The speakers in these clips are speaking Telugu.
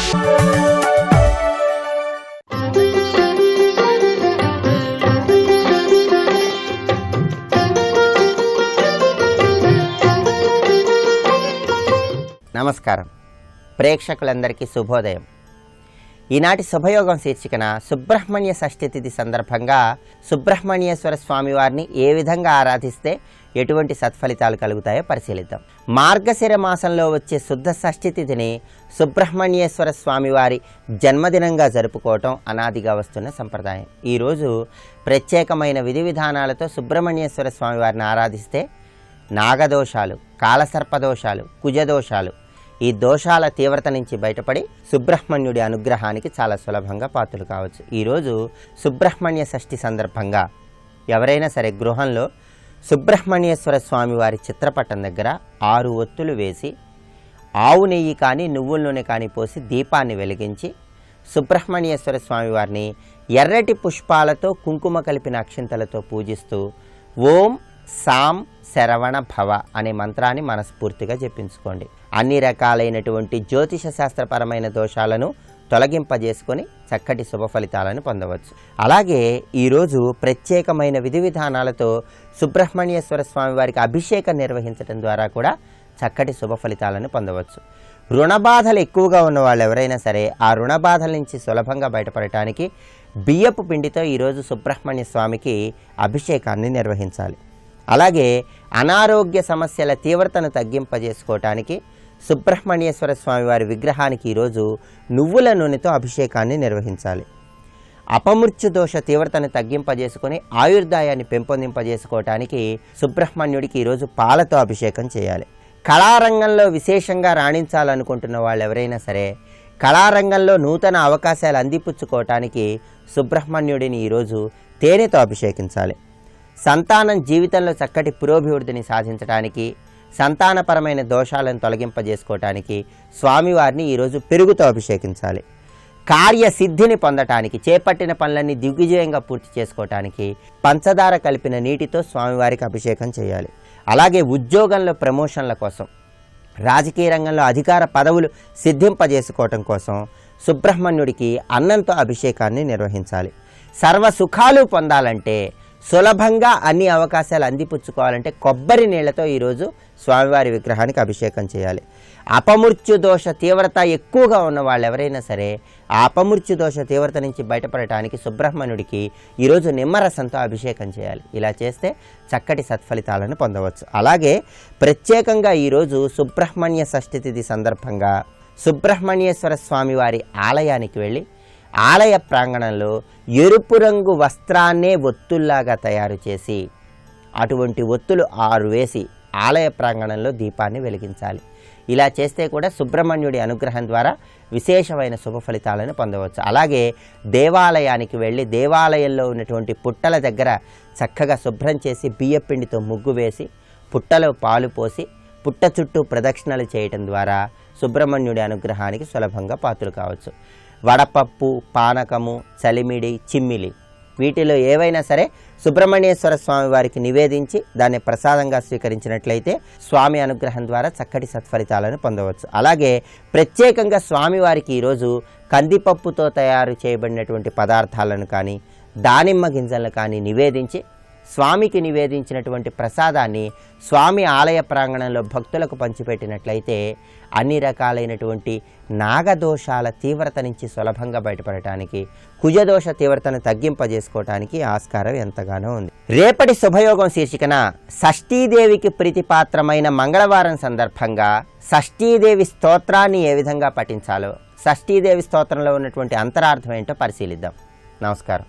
నమస్కారం. ప్రేక్షకులందరికీ శుభోదయం. ఈనాటి శుభయోగం శీర్షికన సుబ్రహ్మణ్య షష్ఠి తిథి సందర్భంగా సుబ్రహ్మణ్యేశ్వర స్వామి వారిని ఏ విధంగా ఆరాధిస్తే ఎటువంటి సత్ఫలితాలు కలుగుతాయో పరిశీలిద్దాం. మార్గశిర మాసంలో వచ్చే శుద్ధ షష్ఠి తిథిని సుబ్రహ్మణ్యేశ్వర స్వామి వారి జన్మదినంగా జరుపుకోవటం అనాదిగా వస్తున్న సంప్రదాయం. ఈరోజు ప్రత్యేకమైన విధి విధానాలతో సుబ్రహ్మణ్యేశ్వర స్వామి వారిని ఆరాధిస్తే నాగదోషాలు, కాలసర్పదోషాలు, కుజదోషాలు, ఈ దోషాల తీవ్రత నుంచి బయటపడి సుబ్రహ్మణ్యుడి అనుగ్రహానికి చాలా సులభంగా పాత్రలు కావచ్చు. ఈరోజు సుబ్రహ్మణ్య షష్ఠి సందర్భంగా ఎవరైనా సరే గృహంలో సుబ్రహ్మణ్యేశ్వర స్వామి వారి చిత్రపటం దగ్గర 6 ఒత్తులు వేసి ఆవు నెయ్యి కానీ నువ్వుల నూనె కానీ పోసి దీపాన్ని వెలిగించి సుబ్రహ్మణ్యేశ్వర స్వామి వారిని ఎర్రటి పుష్పాలతో కుంకుమ కలిపిన అక్షింతలతో పూజిస్తూ ఓం సాం శరవణ భవ అనే మంత్రాన్ని మనస్ఫూర్తిగా జపించుకోండి. అన్ని రకాలైనటువంటి జ్యోతిష శాస్త్రపరమైన దోషాలను తొలగింపజేసుకొని చక్కటి శుభ ఫలితాలను పొందవచ్చు. అలాగే ఈరోజు ప్రత్యేకమైన విధి విధానాలతో సుబ్రహ్మణ్యేశ్వర స్వామి వారికి అభిషేకం నిర్వహించడం ద్వారా కూడా చక్కటి శుభ ఫలితాలను పొందవచ్చు. రుణబాధలు ఎక్కువగా ఉన్న వాళ్ళు ఎవరైనా సరే ఆ రుణబాధల నుంచి సులభంగా బయటపడటానికి బియ్యపు పిండితో ఈరోజు సుబ్రహ్మణ్య స్వామికి అభిషేకాన్ని నిర్వహించాలి. అలాగే అనారోగ్య సమస్యల తీవ్రతను తగ్గింపజేసుకోవటానికి సుబ్రహ్మణ్యేశ్వర స్వామి వారి విగ్రహానికి ఈరోజు నువ్వుల నూనెతో అభిషేకాన్ని నిర్వహించాలి. అపమృత్యు దోష తీవ్రతను తగ్గింపజేసుకొని ఆయుర్దాయాన్ని పెంపొందింపజేసుకోవటానికి సుబ్రహ్మణ్యుడికి ఈరోజు పాలతో అభిషేకం చేయాలి. కళారంగంలో విశేషంగా రాణించాలనుకుంటున్న వాళ్ళు ఎవరైనా సరే కళారంగంలో నూతన అవకాశాలు అందిపుచ్చుకోవటానికి సుబ్రహ్మణ్యుడిని ఈరోజు తేనెతో అభిషేకించాలి. సంతానం జీవితంలో చక్కటి పురోభివృద్ధిని సాధించడానికి, సంతానపరమైన దోషాలను తొలగింపజేసుకోవటానికి స్వామివారిని ఈరోజు పెరుగుతో అభిషేకించాలి. కార్యసిద్ధిని పొందటానికి, చేపట్టిన పనులన్నీ దిగ్విజయంగా పూర్తి చేసుకోవటానికి పంచదార కలిపిన నీటితో స్వామివారికి అభిషేకం చేయాలి. అలాగే ఉద్యోగంలో ప్రమోషన్ల కోసం, రాజకీయ రంగంలో అధికార పదవులు సిద్ధింపజేసుకోవటం కోసం సుబ్రహ్మణ్యుడికి అన్నంతో అభిషేకాన్ని నిర్వహించాలి. సర్వ సుఖాలు పొందాలంటే, సులభంగా అన్ని అవకాశాలు అందిపుచ్చుకోవాలంటే కొబ్బరి నీళ్లతో ఈరోజు స్వామివారి విగ్రహానికి అభిషేకం చేయాలి. అపమృత్యు దోష తీవ్రత ఎక్కువగా ఉన్న వాళ్ళు ఎవరైనా సరే ఆ అపమృత్యు దోష తీవ్రత నుంచి బయటపడటానికి సుబ్రహ్మణ్యుడికి ఈరోజు నిమ్మరసంతో అభిషేకం చేయాలి. ఇలా చేస్తే చక్కటి సత్ఫలితాలను పొందవచ్చు. అలాగే ప్రత్యేకంగా ఈరోజు సుబ్రహ్మణ్య షష్ఠి తిథి సందర్భంగా సుబ్రహ్మణ్యేశ్వర స్వామి వారి ఆలయానికి వెళ్ళి ఆలయ ప్రాంగణంలో ఎరుపు రంగు వస్త్రాన్నే ఒత్తుల్లాగా తయారు చేసి అటువంటి ఒత్తులు 6 వేసి ఆలయ ప్రాంగణంలో దీపాన్ని వెలిగించాలి. ఇలా చేస్తే కూడా సుబ్రహ్మణ్యుడి అనుగ్రహం ద్వారా విశేషమైన శుభ ఫలితాలను పొందవచ్చు. అలాగే దేవాలయానికి వెళ్ళి దేవాలయంలో ఉన్నటువంటి పుట్టల దగ్గర చక్కగా శుభ్రం చేసి బియ్యపిండితో ముగ్గు వేసి పుట్టలో పాలు పోసి పుట్ట చుట్టూ ప్రదక్షిణలు చేయటం ద్వారా సుబ్రహ్మణ్యుడి అనుగ్రహానికి సులభంగా పాత్రలు కావచ్చు. వడపప్పు, పానకము, చలిమిడి, చిమ్మిలి వీటిలో ఏవైనా సరే సుబ్రహ్మణ్యేశ్వర స్వామి వారికి నివేదించి దాన్ని ప్రసాదంగా స్వీకరించినట్లయితే స్వామి అనుగ్రహం ద్వారా చక్కటి సత్ఫలితాలను పొందవచ్చు. అలాగే ప్రత్యేకంగా స్వామివారికి ఈరోజు కందిపప్పుతో తయారు చేయబడినటువంటి పదార్థాలను కానీ దానిమ్మ గింజలను కానీ నివేదించి స్వామికి నివేదించినటువంటి ప్రసాదాన్ని స్వామి ఆలయ ప్రాంగణంలో భక్తులకు పంచిపెట్టినట్లయితే అన్ని రకాలైనటువంటి నాగదోషాల తీవ్రత నుంచి సులభంగా బయటపడటానికి, కుజదోష తీవ్రతను తగ్గింపజేసుకోవటానికి ఆస్కారం ఎంతగానో ఉంది. రేపటి శుభయోగం శీర్షికన షష్ఠీదేవికి ప్రీతిపాత్రమైన మంగళవారం సందర్భంగా షష్ఠీదేవి స్తోత్రాన్ని ఏ విధంగా పఠించాలో, షష్ఠీదేవి స్తోత్రంలో ఉన్నటువంటి అంతరార్థం ఏంటో పరిశీలిద్దాం. నమస్కారం.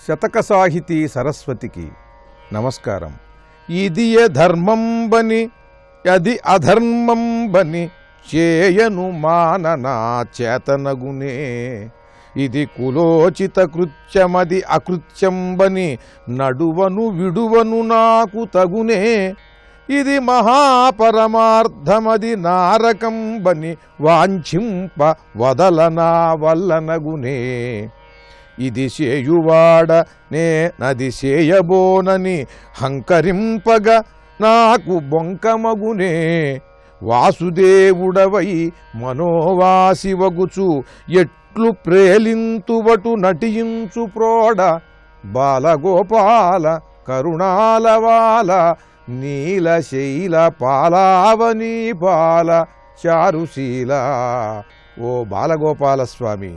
శతక సాహితీ సరస్వతికి నమస్కారం. ఇది ధర్మంబని అది అధర్మంబని చేయను మాననా చేతనగునే, ఇది కులోచిత కృత్యమది అకృత్యంబని నడువను విడువను నాకు తగునే, ఇది మహాపరమార్థమది నారకంబని వాంఛింప వదలనా వల్లనగునే, ఇది చేయువాడ నే నది చేయబోనని హంకరింపగ నాకు బొంకమగునే. వాసుదేవుడవై మనోవాసివగుచు ఎట్లు ప్రేలింతువటు నటించు ప్రోడ. బాలగోపాల కరుణాలవాల నీలశైల పాలావని పాల చారుశీల. ఓ బాలగోపాల స్వామి,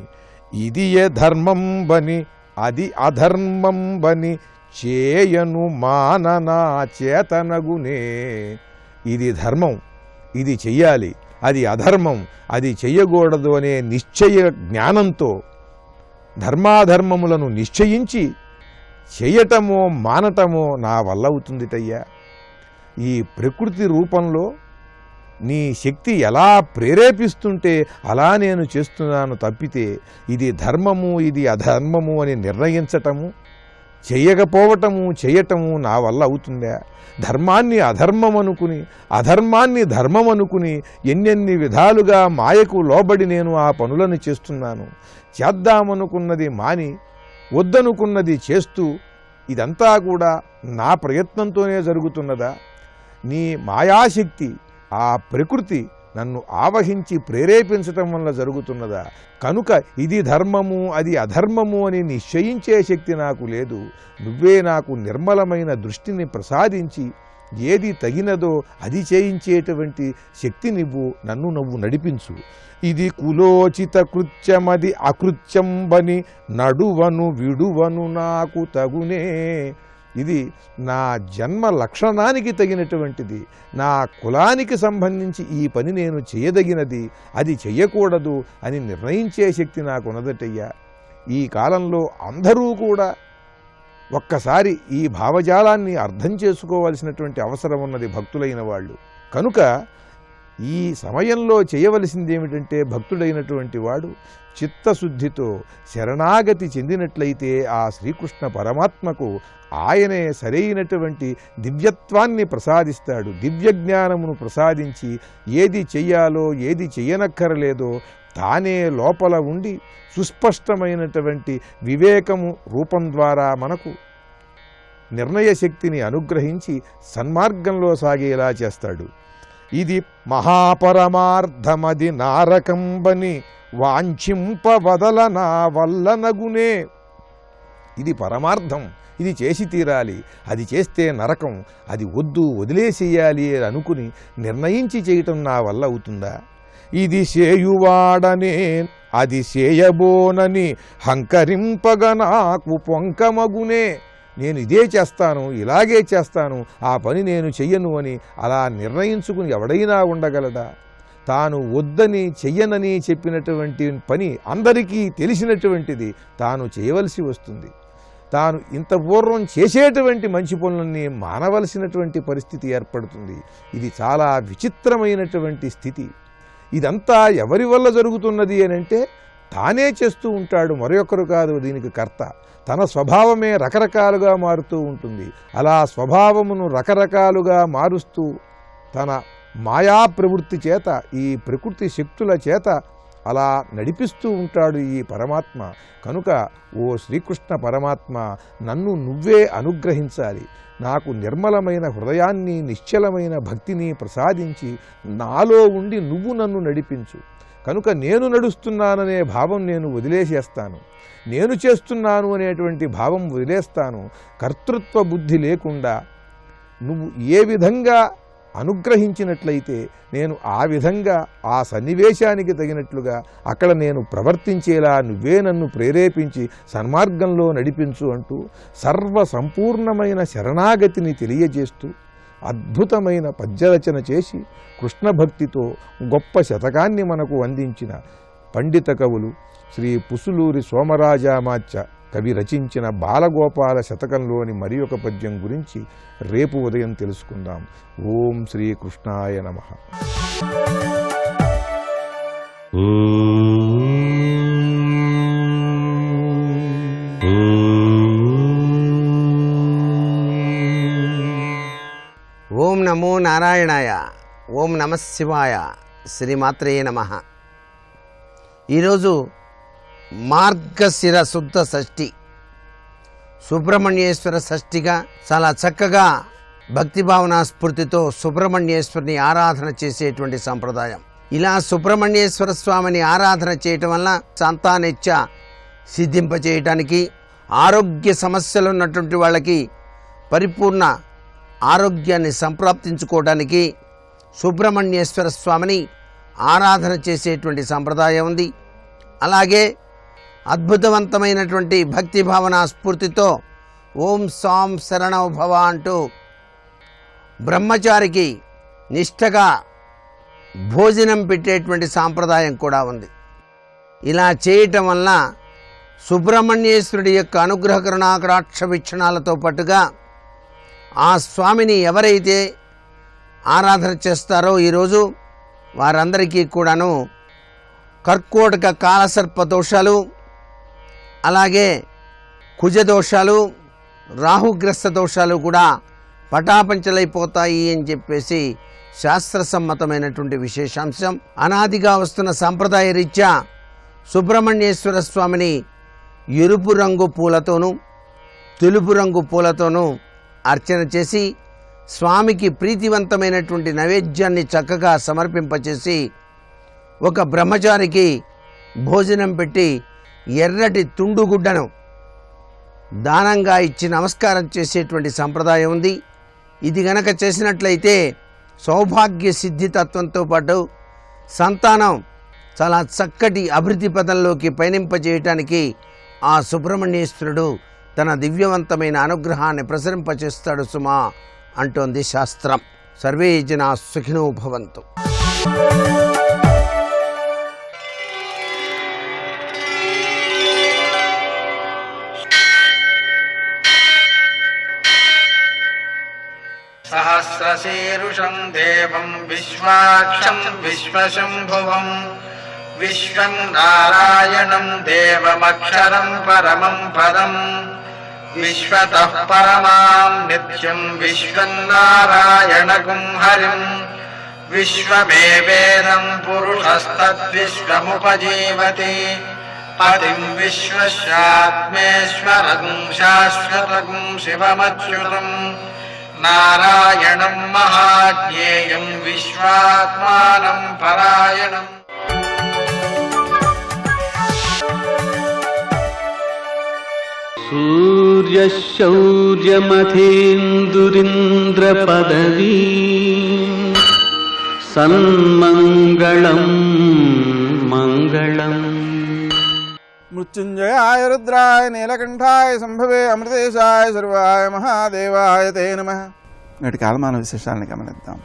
ఇది ఏ ధర్మం బని అది అధర్మం బని చేయను మాననా చేతనగునే. ఇది ధర్మం, ఇది చెయ్యాలి, అది అధర్మం, అది చెయ్యకూడదు అనే నిశ్చయ జ్ఞానంతో ధర్మాధర్మములను నిశ్చయించి చెయ్యటమో మానటమో నా వల్ల అవుతుందిటయ్యా. ఈ ప్రకృతి రూపంలో నీ శక్తి ఎలా ప్రేరేపిస్తుంటే అలా నేను చేస్తున్నాను తప్పితే ఇది ధర్మము ఇది అధర్మము అని నిర్ణయించటము, చెయ్యకపోవటము చేయటము నా వల్ల అవుతుందా? ధర్మాన్ని అధర్మం అనుకుని అధర్మాన్ని ధర్మం అనుకుని ఎన్నెన్ని విధాలుగా మాయకు లోబడి నేను ఆ పనులను చేస్తున్నాను. చేద్దామనుకున్నది మాని వద్దనుకున్నది చేస్తూ ఇదంతా కూడా నా ప్రయత్నంతోనే జరుగుతున్నదా? నీ మాయాశక్తి ఆ ప్రకృతి నన్ను ఆవహించి ప్రేరేపించటం వల్ల జరుగుతున్నదా? కనుక ఇది ధర్మము అది అధర్మము అని నిశ్చయించే శక్తి నాకు లేదు. నువ్వే నాకు నిర్మలమైన దృష్టిని ప్రసాదించి ఏది తగినదో అది చేయించేటువంటి శక్తి నన్ను నడిపించు. ఇది కులోచిత కృత్యమది అకృత్యంబని నడువను విడువను నాకు తగునే. ఇది నా జన్మ లక్షణానికి తగినటువంటిది, నా కులానికి సంబంధించి ఈ పని నేను చేయదగినది, అది చెయ్యకూడదు అని నిర్ణయించే శక్తి నాకున్నదటయ్యా. ఈ కాలంలో అందరూ కూడా ఒక్కసారి ఈ భావజాలాన్ని అర్థం చేసుకోవలసినటువంటి అవసరం ఉన్నది భక్తులైన వాళ్ళు. కనుక ఈ సమయంలో చేయవలసింది ఏమిటంటే భక్తుడైనటువంటి వాడు చిత్తశుద్ధితో శరణాగతి చెందినట్లయితే ఆ శ్రీకృష్ణ పరమాత్మకు ఆయనే సరైనటువంటి దివ్యత్వాన్ని ప్రసాదిస్తాడు. దివ్య జ్ఞానమును ప్రసాదించి ఏది చెయ్యాలో ఏది చెయ్యనక్కరలేదో తానే లోపల ఉండి సుస్పష్టమైనటువంటి వివేకము రూపం ద్వారా మనకు నిర్ణయ శక్తిని అనుగ్రహించి సన్మార్గంలో సాగేలా చేస్తాడు. ఇది మహాపరమార్థమది నారకంబని వాంఛింపవదల నా వల్లనగునే. ఇది పరమార్థం, ఇది చేసి తీరాలి, అది చేస్తే నరకం, అది వద్దు వదిలేసేయాలి అని అనుకుని నిర్ణయించి చేయటం నా వల్ల అవుతుందా? ఇది చేయువాడనే అది చేయబోనని హంకరింపగ నాకు పొంకమగునే. నేను ఇదే చేస్తాను, ఇలాగే చేస్తాను, ఆ పని నేను చెయ్యను అని అలా నిర్ణయించుకుని ఎవడైనా ఉండగలడా? తాను వద్దని చెయ్యనని చెప్పినటువంటి పని అందరికీ తెలిసినటువంటిది తాను చేయవలసి వస్తుంది. తాను ఇంత పూర్వం చేసేటువంటి మంచి పనులన్నీ మానవలసినటువంటి పరిస్థితి ఏర్పడుతుంది. ఇది చాలా విచిత్రమైనటువంటి స్థితి. ఇదంతా ఎవరి వల్ల జరుగుతున్నది అని అంటే తానే చేస్తూ ఉంటాడు, మరొకరు కాదు దీనికి కర్త. తన స్వభావమే రకరకాలుగా మారుతూ ఉంటుంది. అలా స్వభావమును రకరకాలుగా మారుస్తూ తన మాయా ప్రవృత్తి చేత ఈ ప్రకృతి శక్తుల చేత అలా నడిపిస్తూ ఉంటాడు ఈ పరమాత్మ. కనుక ఓ శ్రీకృష్ణ పరమాత్మ, నన్ను నువ్వే అనుగ్రహించాలి. నాకు నిర్మలమైన హృదయాన్ని నిశ్చలమైన భక్తిని ప్రసాదించి నాలో ఉండి నువ్వు నన్ను నడిపించు. కనుక నేను నడుస్తున్నాననే భావం నేను వదిలేసేస్తాను, నేను చేస్తున్నాను అనేటువంటి భావం వదిలేస్తాను. కర్తృత్వ బుద్ధి లేకుండా నువ్వు ఏ విధంగా అనుగ్రహించినట్లయితే నేను ఆ విధంగా ఆ సన్నివేశానికి తగినట్లుగా అక్కడ నేను ప్రవర్తించేలా నువ్వే నన్ను ప్రేరేపించి సన్మార్గంలో నడిపించు అంటూ సర్వసంపూర్ణమైన శరణాగతిని తెలియజేస్తూ అద్భుతమైన పద్యరచన చేసి కృష్ణ భక్తితో గొప్ప శతకాన్ని మనకు అందించిన పండిత కవులు శ్రీ పుసులూరి సోమరాజామాచ్య కవి రచించిన బాలగోపాల శతకంలోని మరి ఒక పద్యం గురించి రేపు ఉదయం తెలుసుకుందాం. ఓం శ్రీకృష్ణాయ నమః. ఓం నమో నారాయణాయ. ఓం నమః శివాయ. శ్రీమాత్రే నమః. ఈరోజు మార్గశిర శుద్ధ షష్ఠి సుబ్రహ్మణ్యేశ్వర షష్ఠిగా చాలా చక్కగా భక్తిభావన స్ఫూర్తితో సుబ్రహ్మణ్యేశ్వరిని ఆరాధన చేసేటువంటి సంప్రదాయం. ఇలా సుబ్రహ్మణ్యేశ్వర స్వామిని ఆరాధన చేయటం వల్ల సంతానేచ్ఛ సిద్ధింపచేయటానికి, ఆరోగ్య సమస్యలు ఉన్నటువంటి వాళ్ళకి పరిపూర్ణ ఆరోగ్యాన్ని సంప్రాప్తించుకోవడానికి సుబ్రహ్మణ్యేశ్వర స్వామిని ఆరాధన చేసేటువంటి సంప్రదాయం ఉంది. అలాగే అద్భుతవంతమైనటువంటి భక్తిభావన స్ఫూర్తితో ఓం సాం శరణౌ భవ అంటూ బ్రహ్మచారికి నిష్ఠగా భోజనం పెట్టేటువంటి సాంప్రదాయం కూడా ఉంది. ఇలా చేయటం వల్ల సుబ్రహ్మణ్యేశ్వరుడి యొక్క అనుగ్రహ కరుణాకటాక్ష వీక్షణాలతో పాటుగా ఆ స్వామిని ఎవరైతే ఆరాధన చేస్తారో ఈరోజు వారందరికీ కూడాను కర్కోటక కాలసర్ప దోషాలు, అలాగే కుజదోషాలు, రాహుగ్రస్త దోషాలు కూడా పటాపంచలైపోతాయి అని చెప్పేసి శాస్త్రసమ్మతమైనటువంటి విశేషాంశం. అనాదిగా వస్తున్న సంప్రదాయ రీత్యా సుబ్రహ్మణ్యేశ్వర స్వామిని ఎరుపు రంగు పూలతోనూ తెలుపు రంగు పూలతోనూ అర్చన చేసి స్వామికి ప్రీతివంతమైనటువంటి నైవేద్యాన్ని చక్కగా సమర్పింపచేసి ఒక బ్రహ్మచారికి భోజనం పెట్టి ఎర్రటి తుండుగుడ్డను దానంగా ఇచ్చి నమస్కారం చేసేటువంటి సంప్రదాయం ఉంది. ఇది గనక చేసినట్లయితే సౌభాగ్య సిద్ధితత్వంతో పాటు సంతానం చాలా చక్కటి అభివృద్ధి పదంలోకి పయనింపజేయటానికి ఆ సుబ్రహ్మణ్యేశ్వరుడు తన దివ్యవంతమైన అనుగ్రహాన్ని ప్రసరింపచేస్తాడు సుమా అంటోంది శాస్త్రం. సర్వే జనా సుఖినో భవంతు. సహస్రశీరుషం దేవం విశ్వాక్షం విశ్వశంభువం విశ్వం నారాయణం దేవమక్షరం పరమం పదం విశ్వతః పరమాం నిత్యం విశ్వం నారాయణగుం హరిం విశ్వమేవేదం పురుషస్తద్విశ్వముపజీవతి పతిం విశ్వస్యాత్మేశ్వరగుం శాశ్వతగుం శివమచ్యుతం నారాయణం మహాజ్ఞేయం విశ్వాత్మానం పరాయణం. సూర్యశౌర్యమథేంద్రపదవీ సన్మంగళం మంగళం. మృత్యుంజయాయ రుద్రాయ నీలకంఠాయ సంభవే అమృతేశాయ సర్వాయ మహాదేవాయ తే నమః. నేటి కాలమాన విశేషాలను గమనిద్దాం.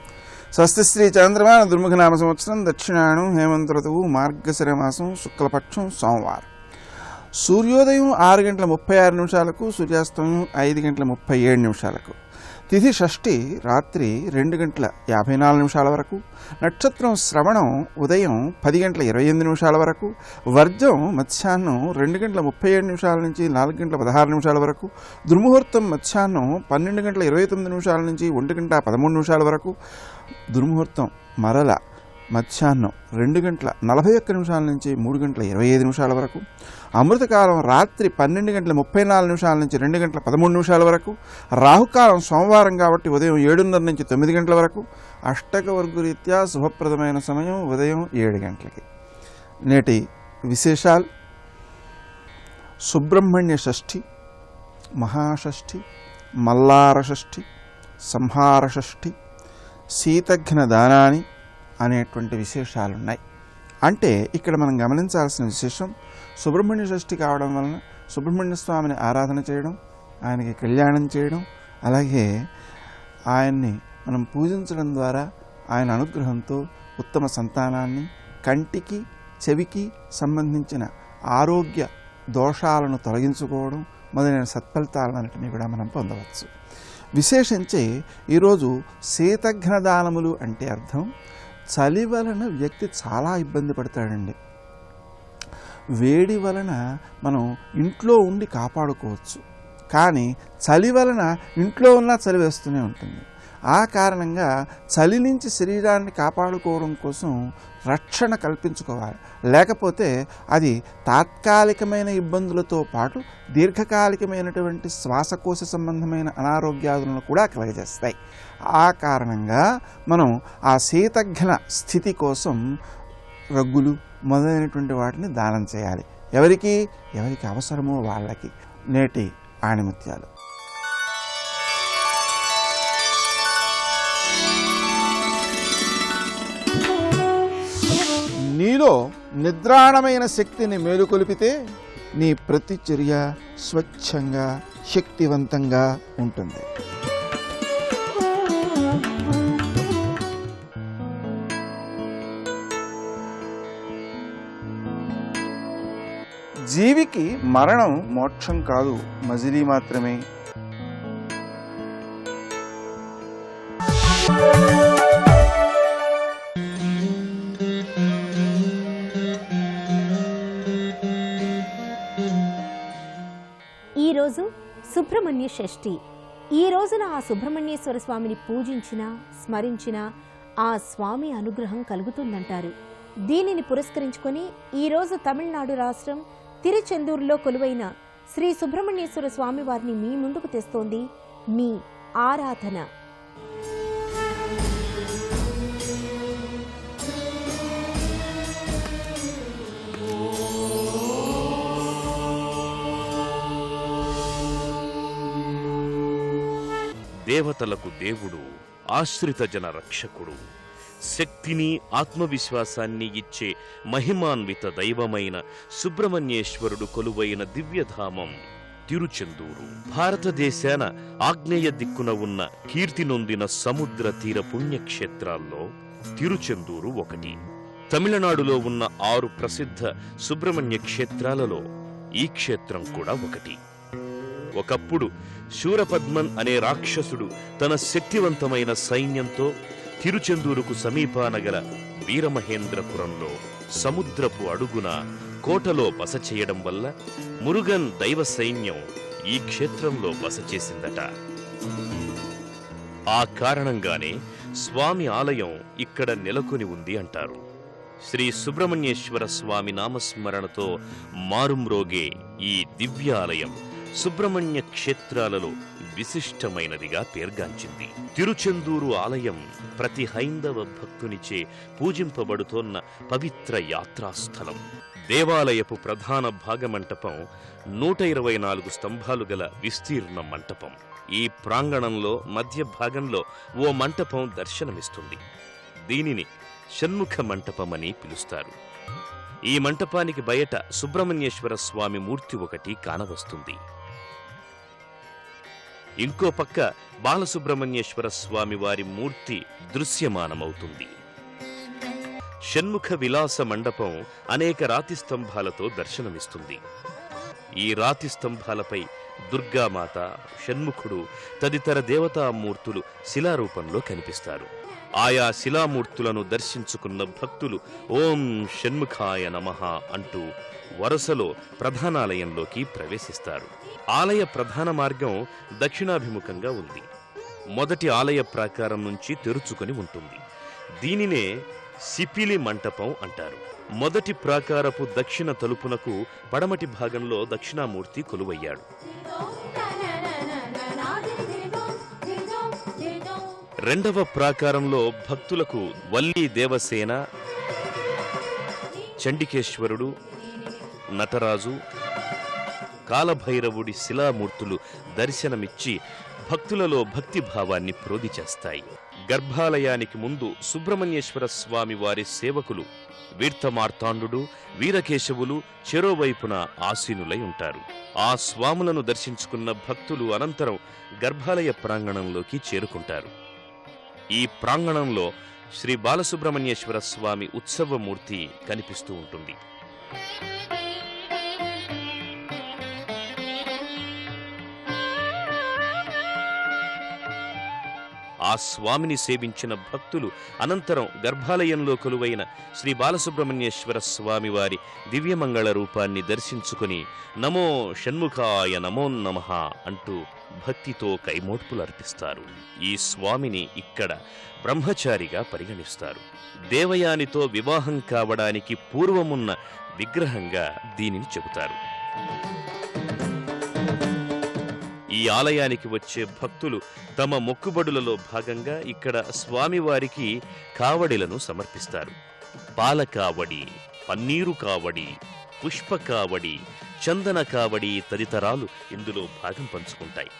స్వస్తి శ్రీ చంద్రమాన దుర్ముఖనామ సంవత్సరం దక్షిణాయనం హేమంత ఋతువు మార్గశిర మాసం శుక్లపక్షం సోమవారం. సూర్యోదయం 6:36 సూర్యాస్తమయం 5:37. తిథి షష్ఠి రాత్రి 2:54 వరకు. నక్షత్రం శ్రవణం ఉదయం 10:28 వరకు. వర్జం మధ్యాహ్నం 2:37 నుంచి 4:16 వరకు. దుర్ముహూర్తం మధ్యాహ్నం 12:29 నుంచి 1:13 వరకు. దుర్ముహూర్తం మరల మధ్యాహ్నం 2:41 నుంచి 3:25 వరకు. అమృతకాలం రాత్రి 12:34 నుంచి 2:13 వరకు. రాహుకాలం సోమవారం కాబట్టి ఉదయం 7:30 నుంచి 9 గంటల వరకు. అష్టక వర్గరీత్యా శుభప్రదమైన సమయం ఉదయం 7 గంటలకి. నేటి విశేషాలు: సుబ్రహ్మణ్య షష్ఠి, మహాషష్ఠి, మల్లార షష్ఠి, సంహార షష్ఠి, శీతఘ్న దానాని అనేటువంటి విశేషాలున్నాయి. అంటే ఇక్కడ మనం గమనించాల్సిన విశేషం, సుబ్రహ్మణ్య షష్ఠి కావడం వలన సుబ్రహ్మణ్య స్వామిని ఆరాధన చేయడం, ఆయనకి కళ్యాణం చేయడం, అలాగే ఆయన్ని మనం పూజించడం ద్వారా ఆయన అనుగ్రహంతో ఉత్తమ సంతానాన్ని, కంటికి చెవికి సంబంధించిన ఆరోగ్య దోషాలను తొలగించుకోవడం మొదలైన సత్ఫలితాలన్నింటినీ కూడా మనం పొందవచ్చు. విశేషించి ఈరోజు శీతఘ్నదానములు అంటే అర్థం చలి వలన వ్యక్తి చాలా ఇబ్బంది పడతాడండి. వేడి వలన మనం ఇంట్లో ఉండి కాపాడుకోవచ్చు, కానీ చలి వలన ఇంట్లో ఉన్నా చలి వేస్తూనే ఉంటుంది. ఆ కారణంగా చలి నుంచి శరీరాన్ని కాపాడుకోవడం కోసం రక్షణ కల్పించుకోవాలి. లేకపోతే అది తాత్కాలికమైన ఇబ్బందులతో పాటు దీర్ఘకాలికమైనటువంటి శ్వాసకోశ సంబంధమైన అనారోగ్యాదులను కూడా కలగజేస్తాయి. ఆ కారణంగా మనం ఆ శీతఘ్న స్థితి కోసం రగ్గులు మొదలైనటువంటి వాటిని దానం చేయాలి. ఎవరికి అవసరమో వాళ్ళకి. నేటి ఆణిముత్యాలు. నీలో నిద్రాణమైన శక్తిని మేలుకొలిపితే నీ ప్రతి చర్య స్వచ్ఛంగా శక్తివంతంగా ఉంటుంది. జీవికి మరణం మోక్షం కాదు, మజిలీ మాత్రమే. ఈరోజు సుబ్రహ్మణ్య షష్ఠి. ఈ రోజున ఆ సుబ్రహ్మణ్యేశ్వర స్వామిని పూజించిన స్మరించిన ఆ స్వామి అనుగ్రహం కలుగుతుందంటారు. దీనిని పురస్కరించుకొని ఈరోజు తమిళనాడు రాష్ట్రం తిరుచెందూరులో కొలువైన శ్రీ సుబ్రహ్మణ్యేశ్వర స్వామి వారిని మీ ముందుకు తెస్తోంది మీ ఆరాధన. దేవతలకు దేవుడు, ఆశ్రిత జన రక్షకుడు, శక్తిని ఆత్మవిశ్వాసాన్ని ఇచ్చే మహిమాన్విత దైవమైన సుబ్రహ్మణ్యేశ్వరుడు కొలువైన దివ్యధామం తిరుచెందూరు. భారతదేశాన ఆగ్నేయ దిక్కున ఉన్న కీర్తి నొందిన సముద్ర తీర పుణ్యక్షేత్రాల్లో తిరుచెందూరు ఒకటి. తమిళనాడులో ఉన్న 6 ప్రసిద్ధ సుబ్రహ్మణ్య క్షేత్రాలలో ఈ క్షేత్రం కూడా ఒకటి. ఒకప్పుడు శూరపద్మన్ అనే రాక్షసుడు తన శక్తివంతమైన సైన్యంతో తిరుచెందూరుకు సమీపాన గల వీరమహేంద్రపురంలో సముద్రపు అడుగున కోటలో బస చేయడం వల్ల మురుగన్ దైవ సైన్యం ఈ క్షేత్రంలో బస చేసిందట. ఆ కారణంగానే స్వామి ఆలయం ఇక్కడ నెలకొని ఉంది అంటారు. శ్రీ సుబ్రహ్మణ్యేశ్వర స్వామి నామస్మరణతో మారుమ్రోగే ఈ దివ్యాలయం సుబ్రహ్మణ్య క్షేత్రాలలో విశిష్టమైనదిగా పేర్గాంచింది. తిరుచెందూరు ఆలయం ప్రతి హైందవ భక్తునిచే పూజింపబడుతోన్న పవిత్ర యాత్రాస్థలం. దేవాలయపు ప్రధాన భాగమంటపం 124 స్తంభాలు గల విస్తీర్ణ మంటపం. ఈ ప్రాంగణంలో మధ్య భాగంలో ఓ మంటపం దర్శనమిస్తుంది. దీనిని షణ్ముఖ మంటపమని పిలుస్తారు. ఈ మంటపానికి బయట సుబ్రహ్మణ్యేశ్వర స్వామి మూర్తి ఒకటి కానవస్తుంది. ఇంకో పక్క బాలసుబ్రహ్మణ్యేశ్వర స్వామి వారి మూర్తి దృశ్యమానమవుతుంది. షణ్ముఖ విలాస మండపం అనేక రాతి స్తంభాలతో దర్శనమిస్తుంది. ఈ రాతి స్తంభాలపై దుర్గామాత, షణ్ముఖుడు తదితర దేవతామూర్తులు శిలారూపంలో కనిపిస్తారు. ఆయా శిలామూర్తులను దర్శించుకున్న భక్తులు ఓం షణ్ముఖాయ నమః అంటూ వరుసలో ప్రధానాలయంలోకి ప్రవేశిస్తారు. ఆలయ ప్రధాన మార్గం దక్షిణాభిముఖంగా ఉంది. మొదటి ఆలయ ప్రాకారం నుంచి తెరుచుకొని ఉంటుంది. దీనినే సిపిలి మంటపం అంటారు. మొదటి ప్రాకారపు దక్షిణ తలుపునకు పడమటి భాగంలో దక్షిణామూర్తి కొలువయ్యాడు. రెండవ ప్రాకారంలో భక్తులకు వల్లీ దేవసేన, చండికేశ్వరుడు, నటరాజు, కాలభైరవుడి శిలామూర్తులు దర్శనమిచ్చి భక్తులలో భక్తిభావాన్ని ప్రోది చేస్తాయి. గర్భాలయానికి ముందు సుబ్రహ్మణ్యేశ్వర స్వామి వారి సేవకులు వీర్తమార్తాండు, వీరకేశవులు చెరోవైపున ఆసీనులై ఉంటారు. ఆ స్వాములను దర్శించుకున్న భక్తులు అనంతరం గర్భాలయ ప్రాంగణంలోకి చేరుకుంటారు. ఈ ప్రాంగణంలో శ్రీ బాలసుబ్రహ్మణ్యేశ్వర స్వామి ఉత్సవమూర్తి కనిపిస్తూ ఉంటుంది. ఆ స్వామిని సేవించిన భక్తులు అనంతరం గర్భాలయంలో కొలువైన శ్రీ బాలసుబ్రహ్మణ్యేశ్వర స్వామి వారి దివ్యమంగళ రూపాన్ని దర్శించుకుని నమో షణ్ముఖాయ నమోన్నమః అంటూ భక్తితో కైమోడ్పులర్పిస్తారు. ఈ స్వామిని ఇక్కడ బ్రహ్మచారిగా పరిగణిస్తారు. దేవయానితో వివాహం కావడానికి పూర్వమున్న విగ్రహంగా దీనిని చెబుతారు. ఈ ఆలయానికి వచ్చే భక్తులు తమ మొక్కుబడులలో భాగంగా ఇక్కడ స్వామివారికి కావడిలను సమర్పిస్తారు. పాల కావడి, పన్నీరు కావడి, పుష్ప కావడి, చందన కావడి తదితరాలు ఇందులో భాగం పంచుకుంటాయి.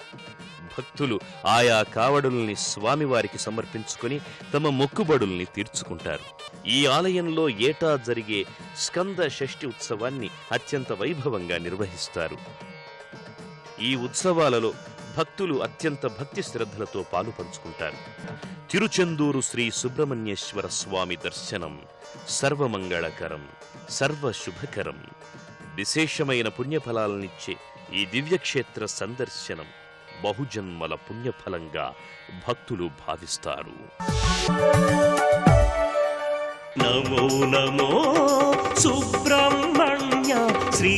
భక్తులు ఆయా కావడుల్ని స్వామివారికి సమర్పించుకుని తమ మొక్కుబడుల్ని తీర్చుకుంటారు. ఈ ఆలయంలో ఏటా జరిగే స్కంద షష్ఠి ఉత్సవాన్ని అత్యంత వైభవంగా నిర్వహిస్తారు. ఈ ఉత్సవాలలో భక్తులు అత్యంత భక్తి శ్రద్ధలతో పాలు పంచుకుంటారు. తిరుచెందూరు శ్రీ సుబ్రహ్మణ్యేశ్వర స్వామి దర్శనం సర్వమంగళకరం, సర్వశుభకరం. విశేషమైన పుణ్యఫలాలనిచ్చే ఈ దివ్యక్షేత్ర సందర్శనం బహుజన్మల పుణ్యఫలంగా భక్తులు భావిస్తారు. నమో నమో సుబ్రహ్మణ్య శ్రీ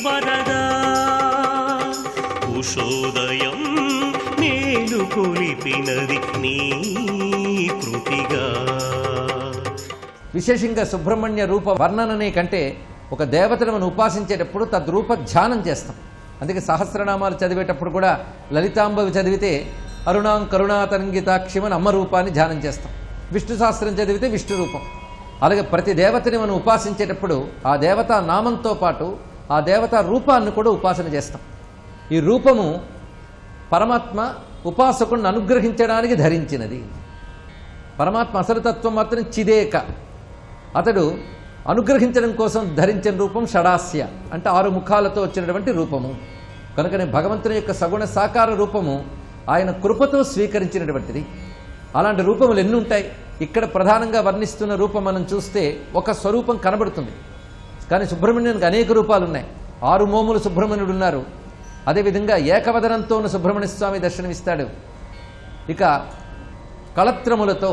వరదా, ఉషోదయం మేలు కొలిపినది నీ కృతిగా. విశేషంగా సుబ్రహ్మణ్య రూప వర్ణననే కంటే ఒక దేవతను మనం ఉపాసించేటప్పుడు తద్రూప ధ్యానం చేస్తాం. అందుకే సహస్రనామాలు చదివేటప్పుడు కూడా లలితాంబవి చదివితే అరుణాం కరుణాతరంగితాక్షిమని అమ్మ రూపాన్ని ధ్యానం చేస్తాం. విష్ణు సహస్రం చదివితే విష్ణు రూపం. అలాగే ప్రతి దేవతని మనం ఉపాసించేటప్పుడు ఆ దేవతా నామంతో పాటు ఆ దేవతా రూపాన్ని కూడా ఉపాసన చేస్తాం. ఈ రూపము పరమాత్మ ఉపాసకుడిని అనుగ్రహించడానికి ధరించినది. పరమాత్మ అసలు తత్వం మాత్రం చిదేక, అతడు అనుగ్రహించడం కోసం ధరించిన రూపం షడాస్య అంటే 6 ముఖాలతో వచ్చినటువంటి రూపము. కనుకనే భగవంతుని యొక్క సగుణ సాకార రూపము ఆయన కృపతో స్వీకరించినటువంటిది. అలాంటి రూపములు ఎన్ని ఉంటాయి. ఇక్కడ ప్రధానంగా వర్ణిస్తున్న రూపం మనం చూస్తే ఒక స్వరూపం కనబడుతుంది. కానీ సుబ్రహ్మణ్యానికి అనేక రూపాలు ఉన్నాయి. 6 మోములు సుబ్రహ్మణ్యుడు ఉన్నారు. అదేవిధంగా ఏకవదనంతో ఉన్న సుబ్రహ్మణ్య స్వామి దర్శనమిస్తాడు. ఇక కళత్రములతో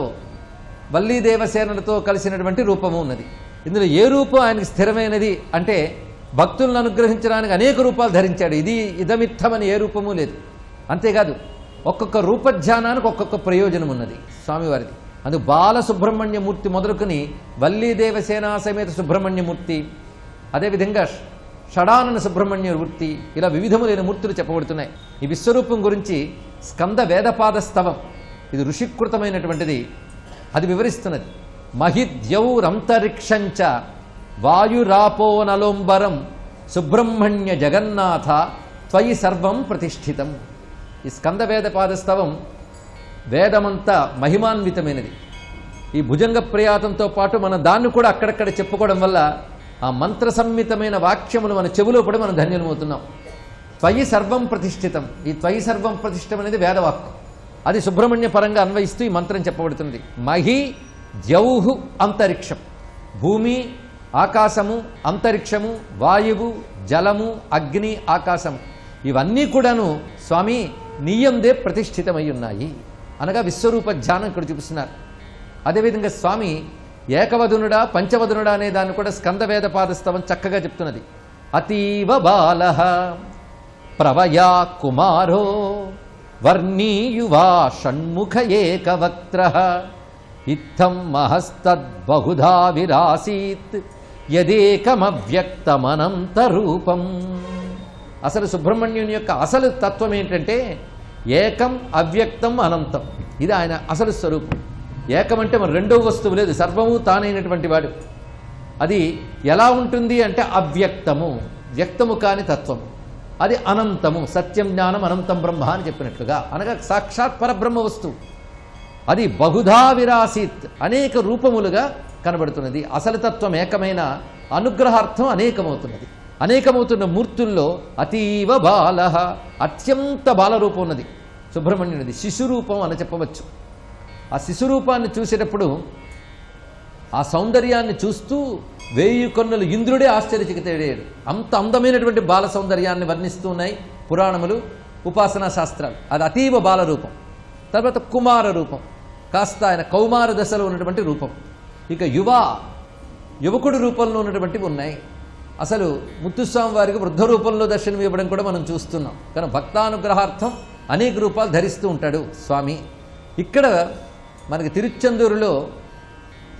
వల్లీ దేవసేనలతో కలిసినటువంటి రూపము ఉన్నది. ఇందులో ఏ రూపం ఆయనకి స్థిరమైనది అంటే భక్తులను అనుగ్రహించడానికి అనేక రూపాలు ధరించాడు. ఇది ఇదమిత్తమని ఏ రూపము లేదు. అంతేకాదు ఒక్కొక్క రూపధ్యానానికి ఒక్కొక్క ప్రయోజనం ఉన్నది స్వామివారిది. అందుకు బాల సుబ్రహ్మణ్యమూర్తి మొదలుకొని వల్లీ దేవసేనా సమేత సుబ్రహ్మణ్యమూర్తి, అదేవిధంగా షడానన సుబ్రహ్మణ్యమూర్తి, ఇలా వివిధములైన మూర్తులు చెప్పబడుతున్నాయి. ఈ విశ్వరూపం గురించి స్కంద వేదపాద స్తవం, ఇది ఋషికృతమైనటువంటిది, అది వివరిస్తున్నది. మహిద్యౌరంతరిక్షంచ వాయురాపోనలోంబరం సుబ్రహ్మణ్య జగన్నాథ త్వయి సర్వం ప్రతిష్ఠితం. ఈ స్కంద వేదపాద స్తవం వేదమంతా మహిమాన్వితమైనది. ఈ భుజంగ ప్రయాతంతో పాటు మనం దాన్ని కూడా అక్కడక్కడ చెప్పుకోవడం వల్ల ఆ మంత్ర సంహితమైన వాక్యములు మన చెవులో పడి మనం ధన్యమవుతున్నాం. త్వయి సర్వం ప్రతిష్ఠితం. ఈ త్వయి సర్వం ప్రతిష్ఠితం అనేది వేదవాక్కు. అది సుబ్రహ్మణ్య పరంగా అన్వయిస్తూ ఈ మంత్రం చెప్పబడుతుంది. మహి ద్యౌహు అంతరిక్షం, భూమి ఆకాశము, అంతరిక్షము, వాయువు, జలము, అగ్ని, ఆకాశం ఇవన్నీ కూడాను స్వామి నీయందే ప్రతిష్ఠితమై ఉన్నాయి అనగా విశ్వరూప ధ్యానం ఇక్కడ చూపిస్తున్నారు. అదేవిధంగా స్వామి ఏకవదనుడా పంచవదనుడా అనే దాన్ని కూడా స్కందవేద పాదస్తవం చక్కగా చెప్తున్నది. అతీవ బాలః ప్రవయా కుమారో వర్ణీయువా షణ్ముఖ ఏకవక్త్రః ఇత్థం మహస్తద్బహుధా విరాసీత్ యదేకమవ్యక్తమనంత రూపం. అసలు సుబ్రహ్మణ్యుని యొక్క అసలు తత్వం ఏంటంటే ఏకం, అవ్యక్తం, అనంతం. ఇది ఆయన అసలు స్వరూపం. ఏకం అంటే మరి రెండవ వస్తువు లేదు, సర్వము తానైనటువంటి వాడు. అది ఎలా ఉంటుంది అంటే అవ్యక్తము, వ్యక్తము కాని తత్వము. అది అనంతము, సత్యం జ్ఞానం అనంతం బ్రహ్మ అని చెప్పినట్లుగా, అనగా సాక్షాత్ పరబ్రహ్మ వస్తువు. అది బహుధా విరాసీత్, అనేక రూపములుగా కనబడుతున్నది. అసలు తత్వం ఏకమైన అనుగ్రహార్థం అనేకమవుతున్నది. అనేకమవుతున్న మూర్తుల్లో అతీవ బాలః, అత్యంత బాలరూపం ఉన్నది సుబ్రహ్మణ్యునిది. శిశురూపం అని చెప్పవచ్చు. ఆ శిశురూపాన్ని చూసేటప్పుడు ఆ సౌందర్యాన్ని చూస్తూ 1000 కన్నులు ఇంద్రుడే ఆశ్చర్యచకితుడయ్యాడు. అంత అందమైనటువంటి బాల సౌందర్యాన్ని వర్ణిస్తూ ఉన్నాయి పురాణములు, ఉపాసనా శాస్త్రాలు. అది అతీవ బాలరూపం. తర్వాత కుమార రూపం, కాస్త ఆయన కౌమార దశలో ఉన్నటువంటి రూపం. ఇక యువకుడు రూపంలో ఉన్నటువంటివి ఉన్నాయి. అసలు ముత్తుస్వామి వారికి వృద్ధ రూపంలో దర్శనం ఇవ్వడం కూడా మనం చూస్తున్నాం. కానీ భక్తానుగ్రహార్థం అనేక రూపాలు ధరిస్తూ ఉంటాడు స్వామి. ఇక్కడ మనకి తిరుచెందూరులో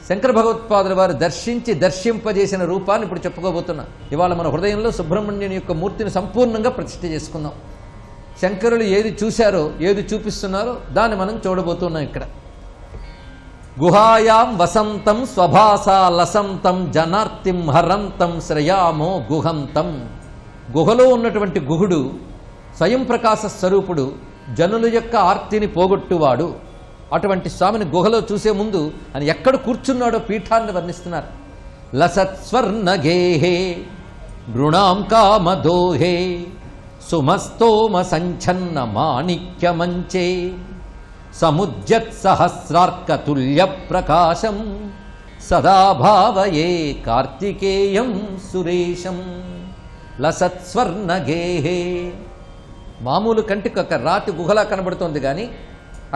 శంకర భగవత్పాదుల వారు దర్శింపజేసిన రూపాన్ని ఇప్పుడు చెప్పుకోబోతున్నాం. ఇవాళ మన హృదయంలో సుబ్రహ్మణ్యుని యొక్క మూర్తిని సంపూర్ణంగా ప్రతిష్ఠ చేసుకుందాం. శంకరులు ఏది చూశారో, ఏది చూపిస్తున్నారో దాన్ని మనం చూడబోతున్నాం. ఇక్కడ గుహాయాం వసంతం స్వభాసా లసంతం జనార్తిం హరంతం శ్రయామో గుహంతం. గుహలో ఉన్నటువంటి గుహుడు స్వయం ప్రకాశ స్వరూపుడు, జనుల యొక్క ఆర్తిని పోగొట్టువాడు. అటువంటి స్వామిని గుహలో చూసే ముందు ఆయన ఎక్కడ కూర్చున్నాడో పీఠాన్ని వర్ణిస్తున్నారు. లసత్ స్వర్ణగేహే నృణాం కామదోహే సుమస్తోమ సంఛన్న మాణిక్యమంచే సముద్యత్ సహస్రార్కతుల్య ప్రకాశం సదా భావయే కార్తికేయం సురేశం. లసత్ స్వర్ణగేహే, మామూలు కంటికి ఒక రాతి గుహలా కనబడుతోంది, కానీ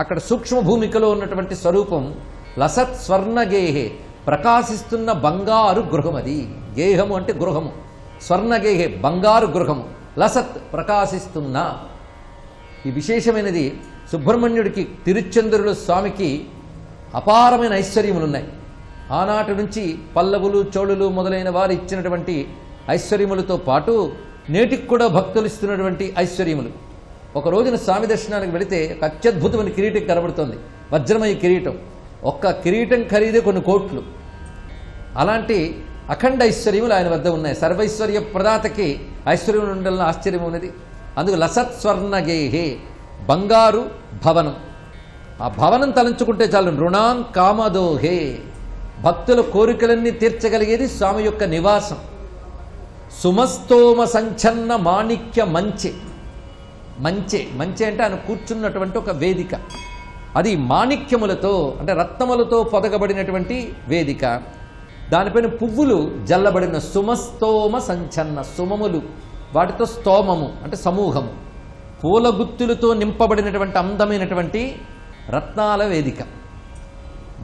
అక్కడ సూక్ష్మ భూమికలో ఉన్నటువంటి స్వరూపం లసత్ స్వర్ణగేహే, ప్రకాశిస్తున్న బంగారు గృహం. అది గేహము అంటే గృహము, స్వర్ణగేహే బంగారు గృహము, లసత్ ప్రకాశిస్తున్న. ఈ విశేషమైనది సుబ్రహ్మణ్యుడికి తిరుచెందూరులో స్వామికి అపారమైన ఐశ్వర్యములున్నాయి. ఆనాటి నుంచి పల్లవులు చోళులు మొదలైన వారు ఇచ్చినటువంటి ఐశ్వర్యములతో పాటు నేటికి కూడా భక్తులు ఇస్తున్నటువంటి ఐశ్వర్యములు. ఒక రోజున స్వామి దర్శనానికి వెళితే ఒక అత్యద్భుతమైన కిరీటం కనబడుతోంది, వజ్రమయ కిరీటం. ఒక్క కిరీటం ఖరీదే కొన్ని కోట్లు. అలాంటి అఖండ ఐశ్వర్యములు ఆయన వద్ద ఉన్నాయి. సర్వైశ్వర్య ప్రదాతకి ఐశ్వర్యములు ఉండాలని ఆశ్చర్యం ఉన్నది. అందుకు లసత్ స్వర్ణగేహే, బంగారు భవనం. ఆ భవనం తలంచుకుంటే చాలు. నృణాం కామదోహే, భక్తుల కోరికలన్నీ తీర్చగలిగేది స్వామి యొక్క నివాసం. సుమస్తోమ సంఛన్న మాణిక్య మంచె. మంచె అంటే ఆయన కూర్చున్నటువంటి ఒక వేదిక. అది మాణిక్యములతో అంటే రత్నములతో పొదగబడినటువంటి వేదిక. దానిపైన పువ్వులు జల్లబడిన సుమస్తోమ సంఛన్న, సుమములు వాటితో స్తోమము అంటే సమూహము, పూల గుత్తులతో నింపబడినటువంటి అందమైనటువంటి రత్నాల వేదిక.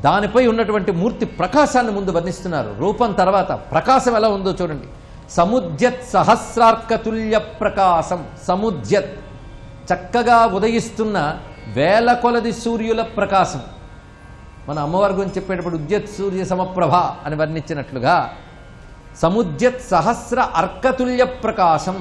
దానిపై ఉన్నటువంటి మూర్తి ప్రకాశాన్ని ముందు వర్ణిస్తున్నారు. రూపం తర్వాత ప్రకాశం ఎలా ఉందో చూడండి. సముద్యత్ సహస్రార్కతుల్య ప్రకాశం. సముద్యత్, చక్కగా ఉదయిస్తున్న వేల కొలది సూర్యుల ప్రకాశం. మన అమ్మవారి గురించి చెప్పేటప్పుడు ఉద్యత్ సూర్య సమప్రభ అని వర్ణించినట్లుగా సముద్యత్ సహస్ర అర్కతుల్య ప్రకాశం,